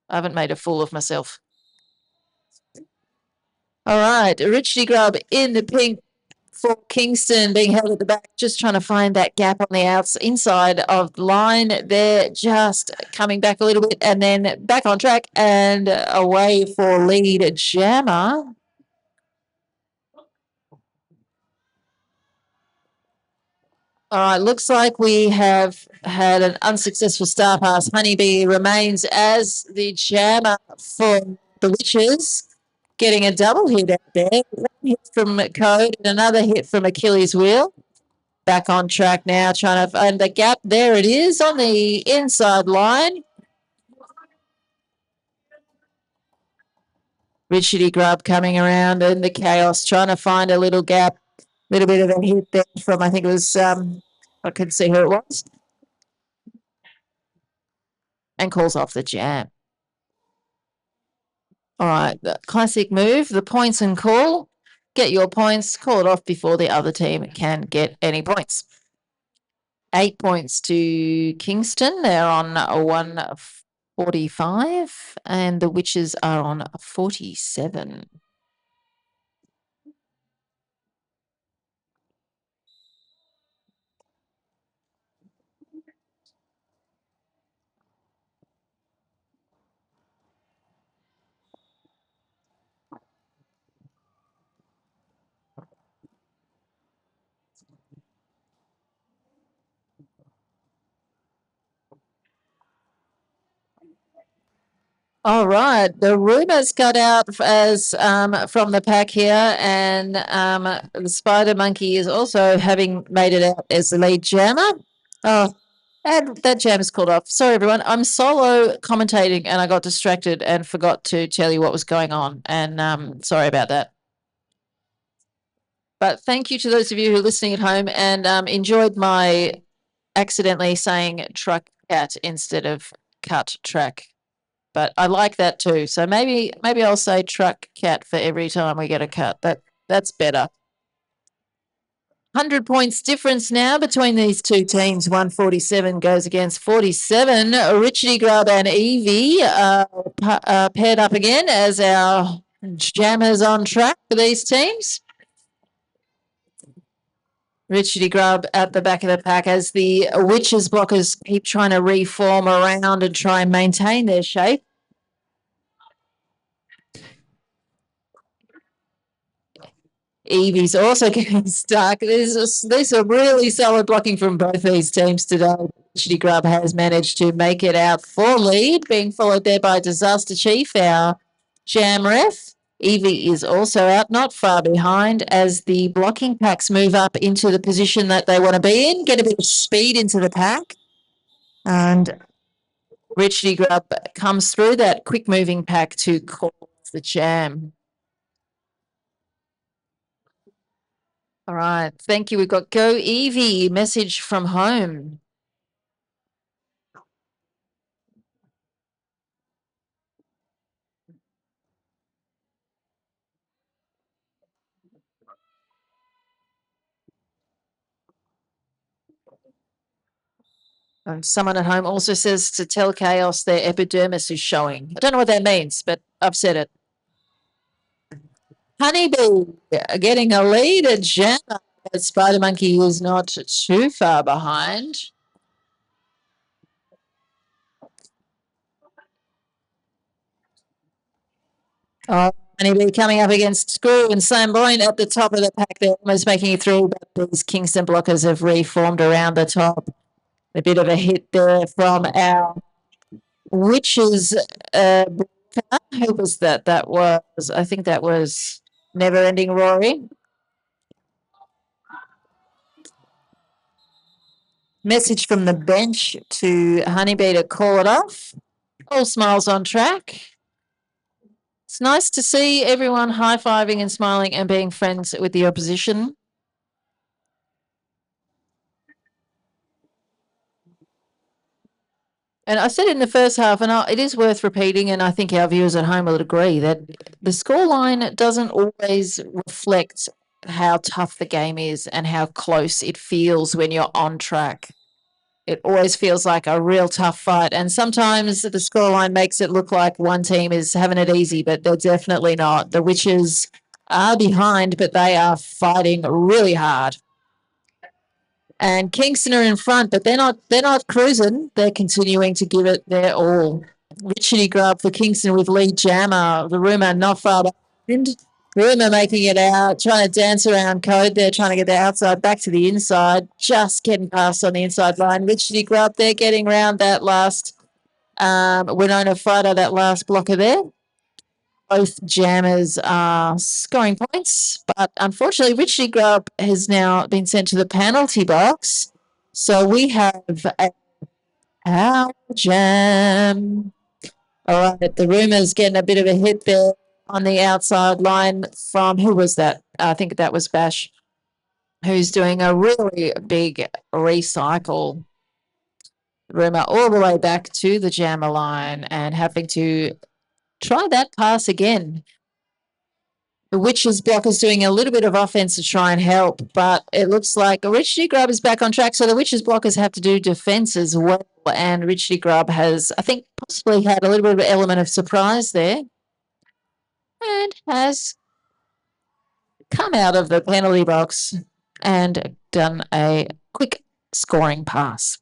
I haven't made a fool of myself. All right. Richie Grubb in the pink for Kingston, being held at the back, just trying to find that gap on the inside of the line. They're just coming back a little bit and then back on track and away for lead jammer. All right, looks like we have had an unsuccessful star pass. Honeybee remains as the jammer for the Witches, getting a double hit out there. One hit from Code and another hit from Achilles Wheel. Back on track now, trying to find the gap. There it is on the inside line. Richard Grubb coming around in the chaos, trying to find a little gap. Little bit of a hit there from, I think it was, I couldn't see who it was. And calls off the jam. All right, the classic move, the points and call. Get your points, call it off before the other team can get any points. 8 points to Kingston. They're on 145, and the Witches are on 47. All right, the rumors got out as from the pack here, and the Spider Monkey is also having made it out as the lead jammer. Oh, and that jam is called off. Sorry, everyone. I'm solo commentating, and I got distracted and forgot to tell you what was going on. And sorry about that. But thank you to those of you who are listening at home and enjoyed my accidentally saying truck cat instead of cut track. But I like that too. So maybe I'll say truck cat for every time we get a cut. That's better. 100 points difference now between these two teams. 147 goes against 47. Richie Grubb and Evie paired up again as our jammers on track for these teams. Richie Grubb at the back of the pack as the Witches blockers keep trying to reform around and try and maintain their shape. Evie's also getting stuck. There's a really solid blocking from both these teams today. Richie Grubb has managed to make it out for lead, being followed there by Disaster Chief, our jam ref. Evie is also out, not far behind, as the blocking packs move up into the position that they want to be in, get a bit of speed into the pack. And Richie Grubb comes through that quick-moving pack to call the jam. All right. Thank you. We've got Go Evie, message from home. And someone at home also says to tell Chaos their epidermis is showing. I don't know what that means, but I've said it. Honeybee getting a lead at jam. Spider Monkey is not too far behind. Oh, Honeybee coming up against Screw and Samboyne at the top of the pack. They're almost making it through, but these Kingston blockers have reformed around the top. A bit of a hit there from our Witches. Who was that? That was, I think that was Never Ending Rory. Message from the bench to Honeybee to call it off. All smiles on track. It's nice to see everyone high-fiving and smiling and being friends with the opposition. And I said in the first half, and it is worth repeating, and I think our viewers at home will agree, that the scoreline doesn't always reflect how tough the game is and how close it feels when you're on track. It always feels like a real tough fight. And sometimes the scoreline makes it look like one team is having it easy, but they're definitely not. The Witches are behind, but they are fighting really hard. And Kingston are in front, but they're not cruising. They're continuing to give it their all. Richardy Grub for Kingston with lead jammer. The Rumour not far behind. Rumour making it out, trying to dance around code there, trying to get the outside back to the inside, just getting past on the inside line. Richardy Grub, they're getting around that last Winona Fighter, that last blocker there. Both jammers are scoring points, but unfortunately, Richie Grub has now been sent to the penalty box. So we have our jam. All right, the Rumour's getting a bit of a hit there on the outside line from, who was that? I think that was Bash, who's doing a really big recycle. Rumour all the way back to the jammer line and having to try that pass again. The Witches block is doing a little bit of offense to try and help, but it looks like Richie Grubb is back on track. So the Witches blockers have to do defense as well. And Richie Grubb has, I think, possibly had a little bit of an element of surprise there and has come out of the penalty box and done a quick scoring pass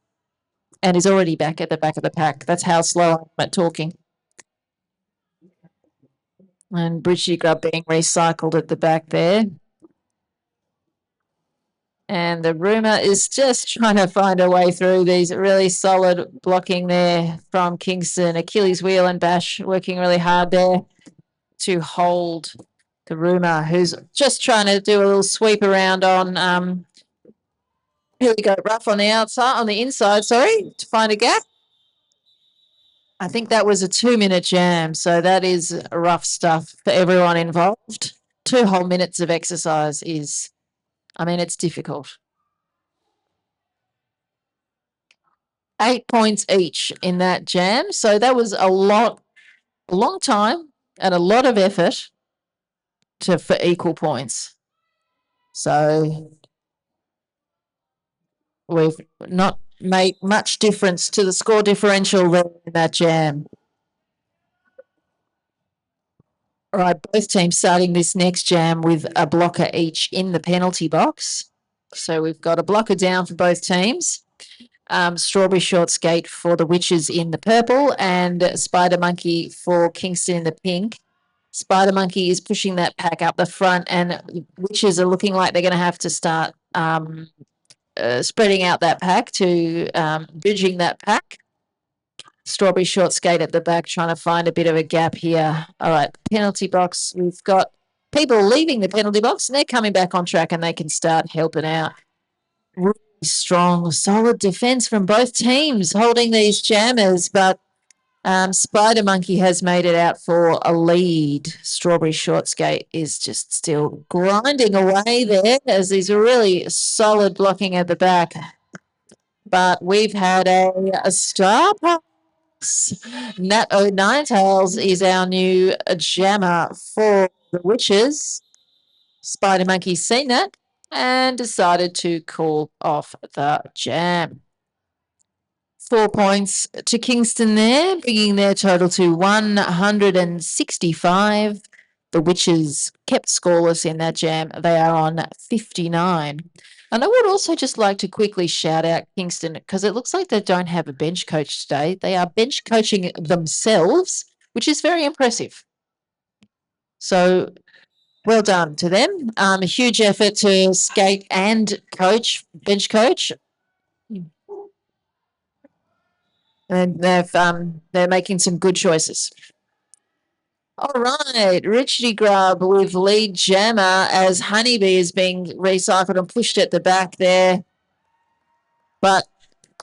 and is already back at the back of the pack. That's how slow I'm at talking. And Richie Grubb being recycled at the back there. And the Rumour is just trying to find a way through these really solid blocking there from Kingston. Achilles Wheel and Bash working really hard there to hold the Rumour, who's just trying to do a little sweep around on here we go, Rough on the outside, on the inside, sorry, to find a gap. I think that was a 2-minute jam, so that is rough stuff for everyone involved. 2 whole minutes of exercise is, I mean, it's difficult. 8 points each in that jam, so that was a long time and a lot of effort for equal points. So we've not made much difference to the score differential there in that jam. All right, both teams starting this next jam with a blocker each in the penalty box. So we've got a blocker down for both teams. Strawberry Short Skate for the Witches in the purple and Spider Monkey for Kingston in the pink. Spider Monkey is pushing that pack up the front, and Witches are looking like they're going to have to start spreading out that pack to bridging that pack. Strawberry Short Skate at the back trying to find a bit of a gap here. All right, penalty box. We've got people leaving the penalty box and they're coming back on track and they can start helping out. Really strong, solid defense from both teams holding these jammers, but Spider Monkey has made it out for a lead. Strawberry Short Skate is just still grinding away there as he's really solid blocking at the back. But we've had a star pass. Nat O'Ninetails is our new jammer for the Witches. Spider Monkey's seen that and decided to call off the jam. 4 points to Kingston there, bringing their total to 165. The Witches kept scoreless in that jam. They are on 59. And I would also just like to quickly shout out Kingston because it looks like they don't have a bench coach today. They are bench coaching themselves, which is very impressive. So well done to them. A huge effort to skate and coach, bench coach. And they're making some good choices. All right, Richie Grubb with lead jammer as Honeybee is being recycled and pushed at the back there. But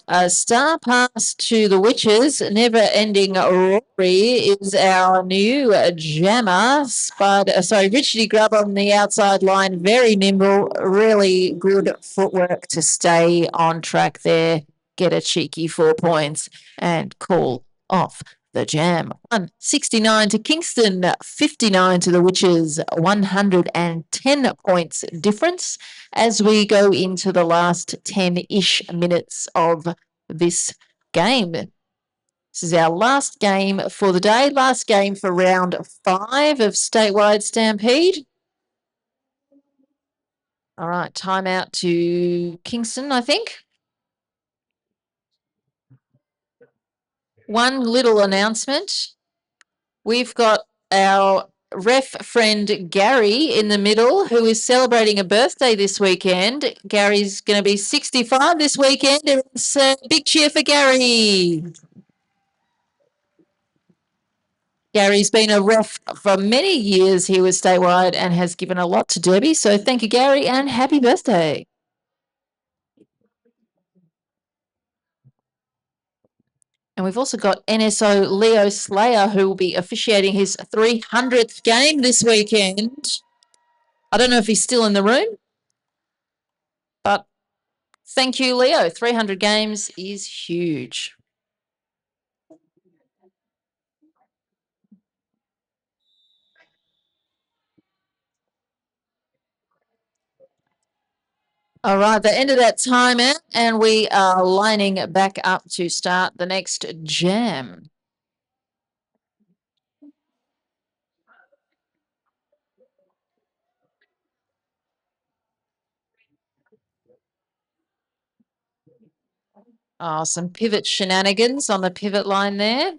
a star pass to the Witches, never-ending Rory is our new jammer. Sorry, Richie Grubb on the outside line, very nimble, really good footwork to stay on track there, get a cheeky 4 points and call off the jam. 169 to Kingston, 59 to the Witches, 110 points difference as we go into the last 10-ish minutes of this game. This is our last game for the day, last game for round 5 of Statewide Stampede. All right, timeout to Kingston, I think. One little announcement. We've got our ref friend Gary in the middle, who is celebrating a birthday this weekend. Gary's going to be 65 this weekend. It's a big cheer for Gary. Gary's been a ref for many years here with Statewide and has given a lot to Derby. So thank you, Gary, and happy birthday. And we've also got NSO Leo Slayer, who will be officiating his 300th game this weekend. I don't know if he's still in the room, but thank you, Leo. 300 games is huge. All right, the end of that timeout, and we are lining back up to start the next jam. Oh, some pivot shenanigans on the pivot line there.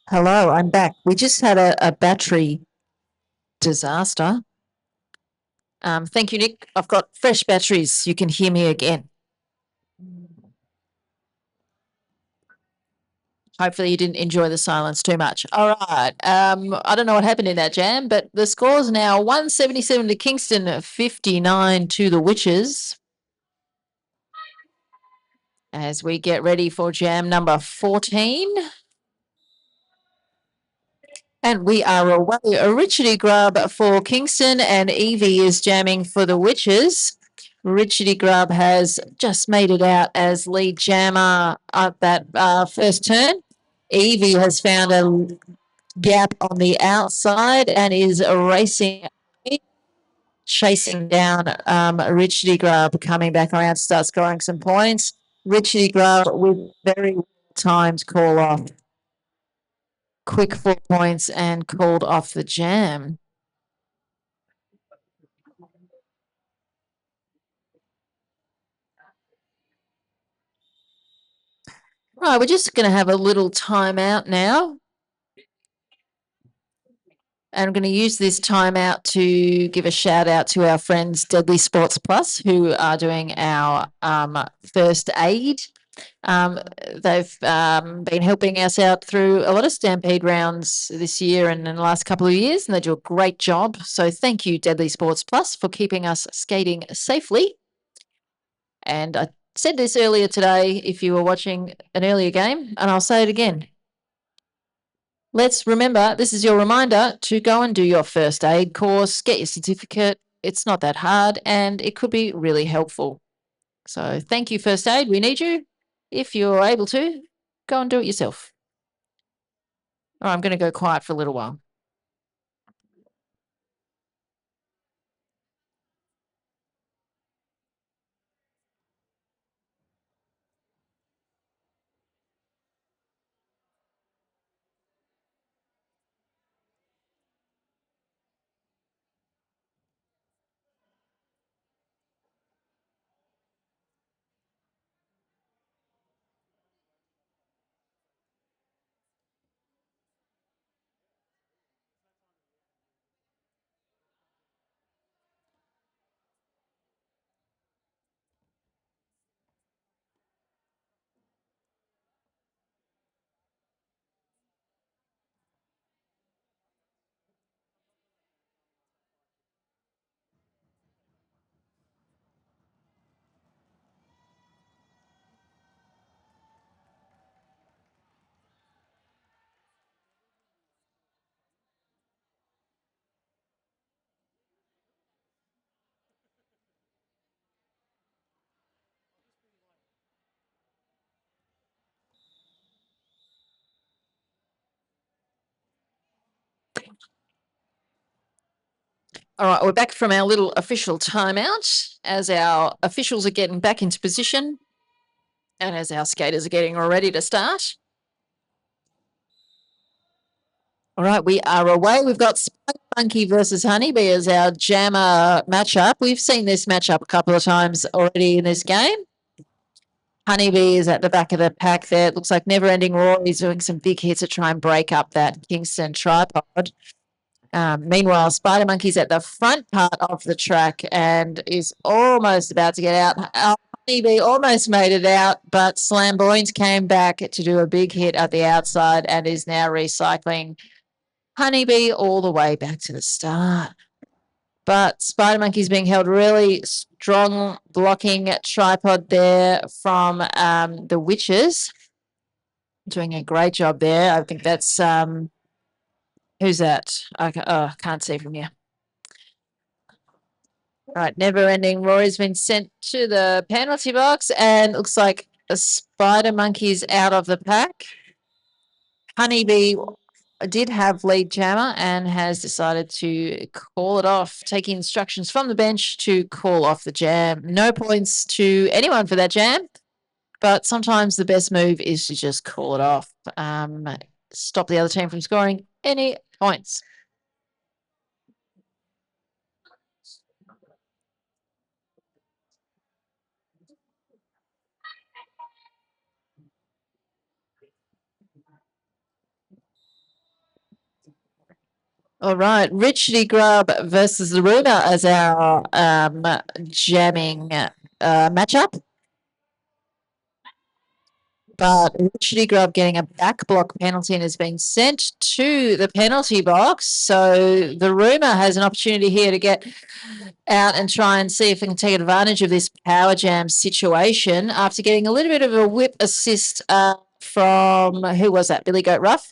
Hello, I'm back. We just had a battery disaster. Thank you, Nick. I've got fresh batteries. You can hear me again. Hopefully you didn't enjoy the silence too much. All right. I don't know what happened in that jam, but the score is now 177 to Kingston, 59 to the Witches. As we get ready for jam number 14. And we are away. Richardy Grubb for Kingston and Evie is jamming for the Witches. Richardy Grubb has just made it out as lead jammer at that first turn. Evie has found a gap on the outside and is racing, chasing down Richardy Grubb, coming back around to start scoring some points. Richardy Grubb with very timed call off. Quick 4 points and called off the jam. Right, we're just going to have a little timeout now. And I'm going to use this timeout to give a shout out to our friends Deadly Sports Plus, who are doing our first aid They've been helping us out through a lot of Stampede rounds this year and in the last couple of years, and they do a great job. So thank you, Deadly Sports Plus, for keeping us skating safely. And I said this earlier today if you were watching an earlier game, and I'll say it again. Let's remember, this is your reminder to go and do your first aid course, get your certificate. It's not that hard, and it could be really helpful. So thank you, First Aid. We need you. If you're able to, go and do it yourself. All right, I'm going to go quiet for a little while. All right, we're back from our little official timeout as our officials are getting back into position and as our skaters are getting ready to start. All right, we are away. We've got Spider Monkey versus Honeybee as our jammer matchup. We've seen this matchup a couple of times already in this game. Honeybee is at the back of the pack there. It looks like Never Ending Roar is doing some big hits to try and break up that Kingston tripod. Meanwhile, Spider Monkey's at the front part of the track and is almost about to get out. Honeybee almost made it out, but Slamboynes came back to do a big hit at the outside and is now recycling Honeybee all the way back to the start. But Spider Monkey's being held really strong, blocking tripod there from the Witches. Doing a great job there. I think that's who's that? I can't see from here. All right, Never Ending Rory's been sent to the penalty box, and looks like a Spider Monkey's out of the pack. Honeybee did have lead jammer and has decided to call it off, taking instructions from the bench to call off the jam. No points to anyone for that jam, but sometimes the best move is to just call it off. Stop the other team from scoring any points. All right, Richie Grubb versus the Ruder as our jamming matchup. But Richie Grubb getting a back block penalty and has been sent to the penalty box. So the Rumour has an opportunity here to get out and try and see if they can take advantage of this power jam situation after getting a little bit of a whip assist from, who was that, Billy Goat Ruff?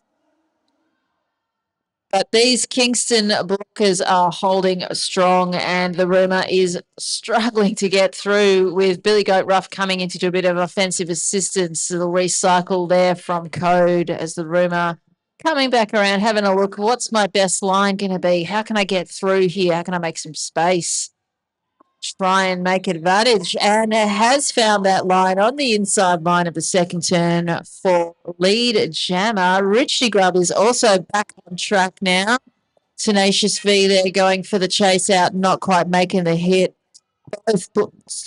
But these Kingston blockers are holding strong, and the Rumour is struggling to get through with Billy Goat Ruff coming in to do a bit of offensive assistance. It'll recycle there from Code as the Rumour coming back around, having a look. What's my best line going to be? How can I get through here? How can I make some space? Try and make advantage, and it has found that line on the inside line of the second turn for lead jammer. Richie Grubb is also back on track now. Tenacious V there going for the chase out, not quite making the hit. Both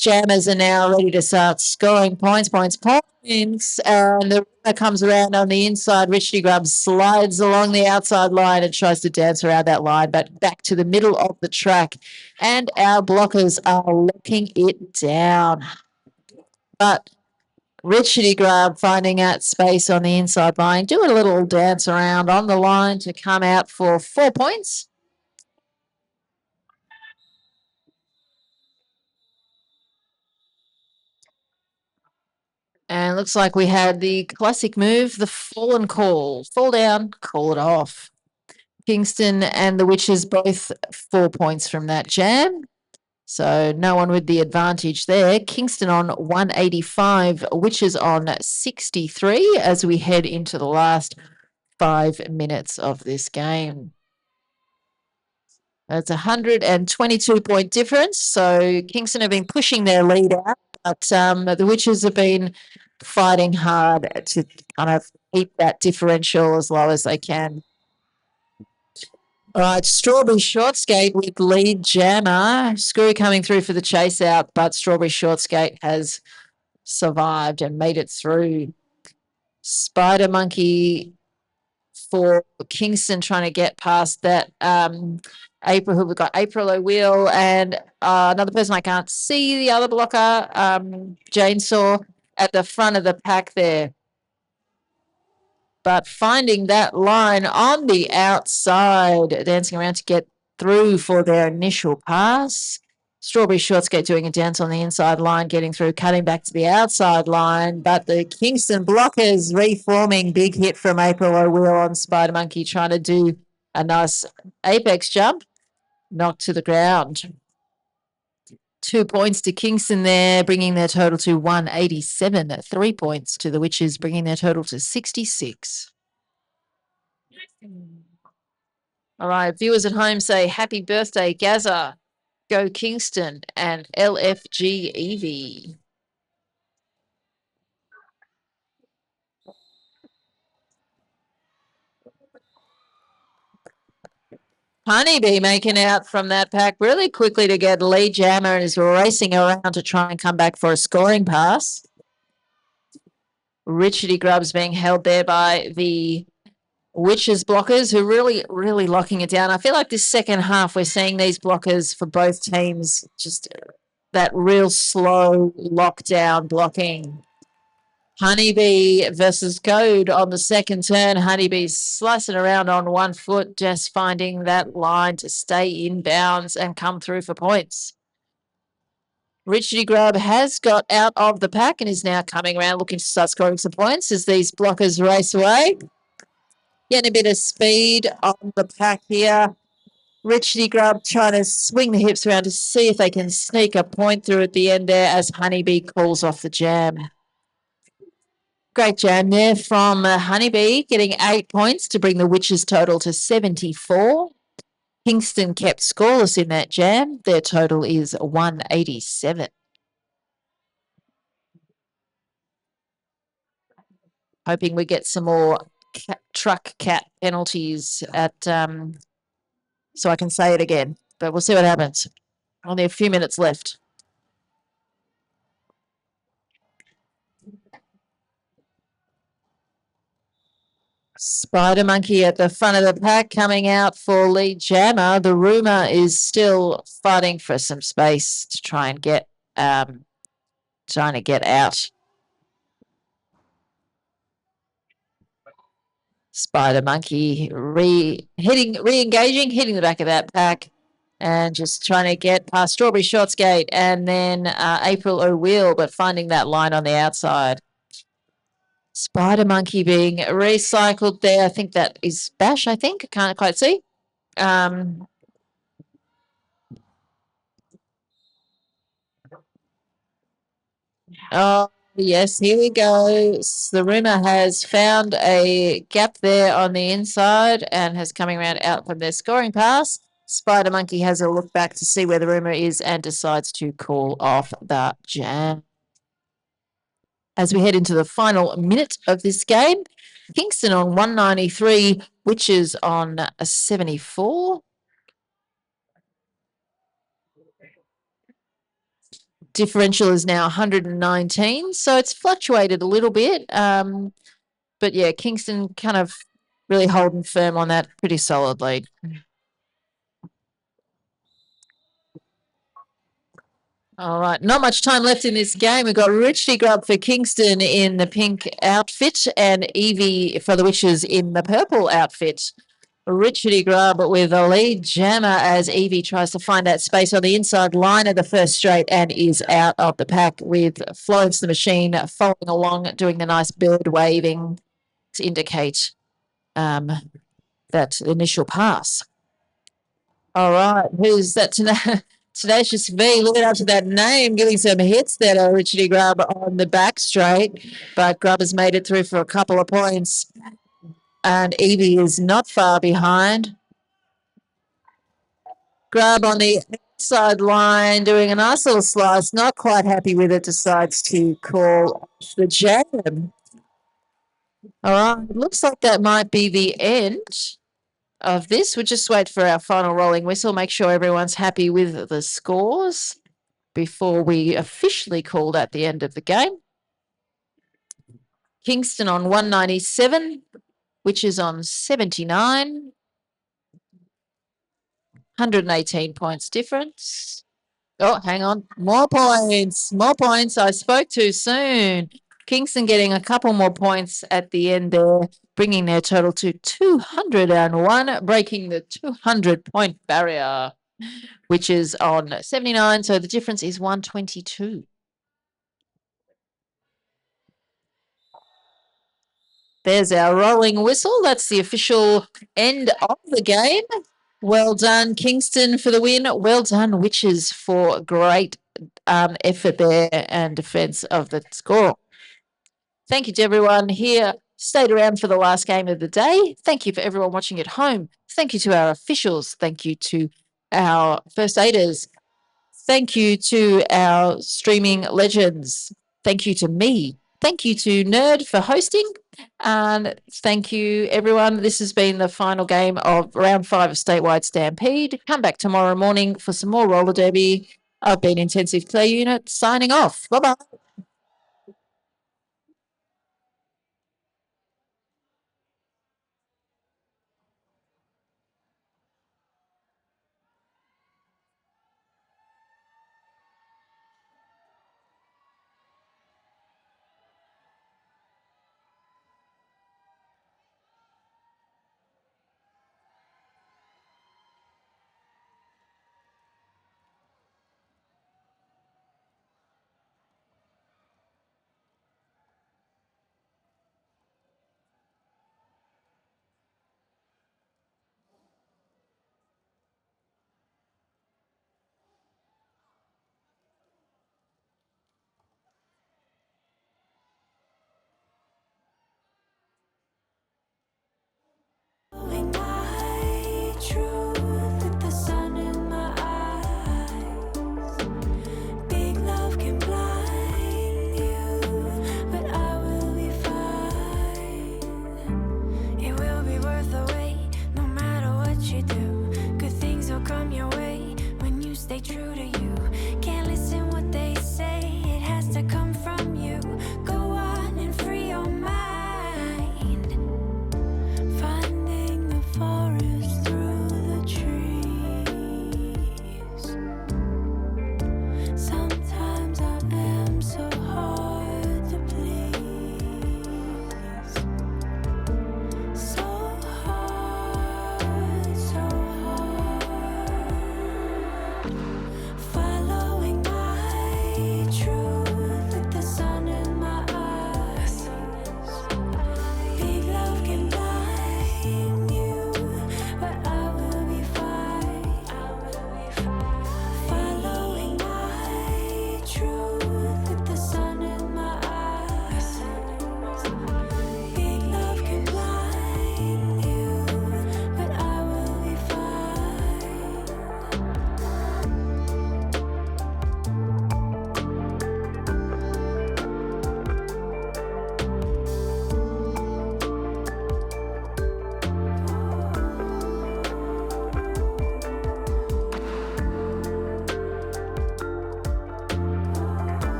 jammers are now ready to start scoring points. And the runner comes around on the inside. Richie Grubb slides along the outside line and tries to dance around that line, but back to the middle of the track. And our blockers are locking it down. But Richardy Grub finding out space on the inside line, doing a little dance around on the line to come out for 4 points. And looks like we had the classic move, the fallen call. Fall down, call it off. Kingston and the Witches both 4 points from that jam. So no one with the advantage there. Kingston on 185, Witches on 63 as we head into the last 5 minutes of this game. It's a 122-point difference. So Kingston have been pushing their lead out, but the Witches have been fighting hard to kind of keep that differential as low as they can. All right, Strawberry Short Skate with lead jammer. Screw coming through for the chase out, but Strawberry Short Skate has survived and made it through. Spider Monkey for Kingston trying to get past that April, who we've got April O'Wheel and another person I can't see, the other blocker, Jane Saw at the front of the pack there. But finding that line on the outside, dancing around to get through for their initial pass. Strawberry Short Skate doing a dance on the inside line, getting through, cutting back to the outside line. But the Kingston blockers reforming, big hit from April O'Wheel on Spider Monkey, trying to do a nice apex jump, knocked to the ground. 2 points to Kingston there, bringing their total to 187. 3 points to the Witches, bringing their total to 66. All right, viewers at home say happy birthday, Gaza, Go Kingston, and LFG Evie. Honeybee making out from that pack really quickly to get lead jammer and is racing around to try and come back for a scoring pass. Richardy Grubbs being held there by the Witches blockers who really locking it down. I feel like this second half we're seeing these blockers for both teams, just that real slow lockdown blocking. Honeybee versus Code on the second turn. Honeybee's slicing around on 1 foot, just finding that line to stay in bounds and come through for points. Richardy Grubb has got out of the pack and is now coming around looking to start scoring some points as these blockers race away. Getting a bit of speed on the pack here. Richardy Grubb trying to swing the hips around to see if they can sneak a point through at the end there as Honeybee calls off the jam. Great jam there from Honeybee, getting 8 points to bring the Witches total to 74. Kingston kept scoreless in that jam. Their total is 187. Hoping we get some more truck cat penalties at so I can say it again, but we'll see what happens. Only a few minutes left. Spider Monkey at the front of the pack coming out for lead jammer. The rumor is still fighting for some space to try and get trying to get out. Spider Monkey re-engaging, hitting the back of that pack and just trying to get past Strawberry Short Skate and then April O'Wheel, but finding that line on the outside. Spider Monkey being recycled there. I think that is Bash, I think. I can't quite see. Oh, yes, here we go. The rumor has found a gap there on the inside and has coming around out from their scoring pass. Spider Monkey has a look back to see where the rumor is and decides to call off the jam. As we head into the final minute of this game, Kingston on 193, Witches on 74. Differential is now 119, so it's fluctuated a little bit. But yeah, Kingston kind of really holding firm on that pretty solidly. All right, not much time left in this game. We've got Richie Grubb for Kingston in the pink outfit and Evie for the Witches in the purple outfit. Richie Grubb with a lead jammer as Evie tries to find that space on the inside line of the first straight and is out of the pack with Florence the Machine following along, doing the nice bird waving to indicate that initial pass. All right, who's that tonight? Tenacious V, looking up to that name, giving some hits there to Richard Grubb on the back straight, but Grubb has made it through for a couple of points, and Evie is not far behind. Grubb on the outside line, doing a nice little slice, not quite happy with it, decides to call the jam. All right, looks like that might be the end of this. We'll just wait for our final rolling whistle, make sure everyone's happy with the scores before we officially call that the end of the game. Kingston on 197, which is on 79. 118 points difference. Oh, hang on. More points. More points. I spoke too soon. Kingston getting a couple more points at the end there, bringing their total to 201, breaking the 200-point barrier, which is on 79. So the difference is 122. There's our rolling whistle. That's the official end of the game. Well done, Kingston, for the win. Well done, Witches, for great effort there and defence of the score. Thank you to everyone here. Stayed around for the last game of the day. Thank you for everyone watching at home. Thank you to our officials. Thank you to our first aiders. Thank you to our streaming legends. Thank you to me. Thank you to Nerd for hosting. And thank you, everyone. This has been the final game of round 5 of Statewide Stampede. Come back tomorrow morning for some more roller derby. I've been Intensive Play Unit signing off. Bye-bye.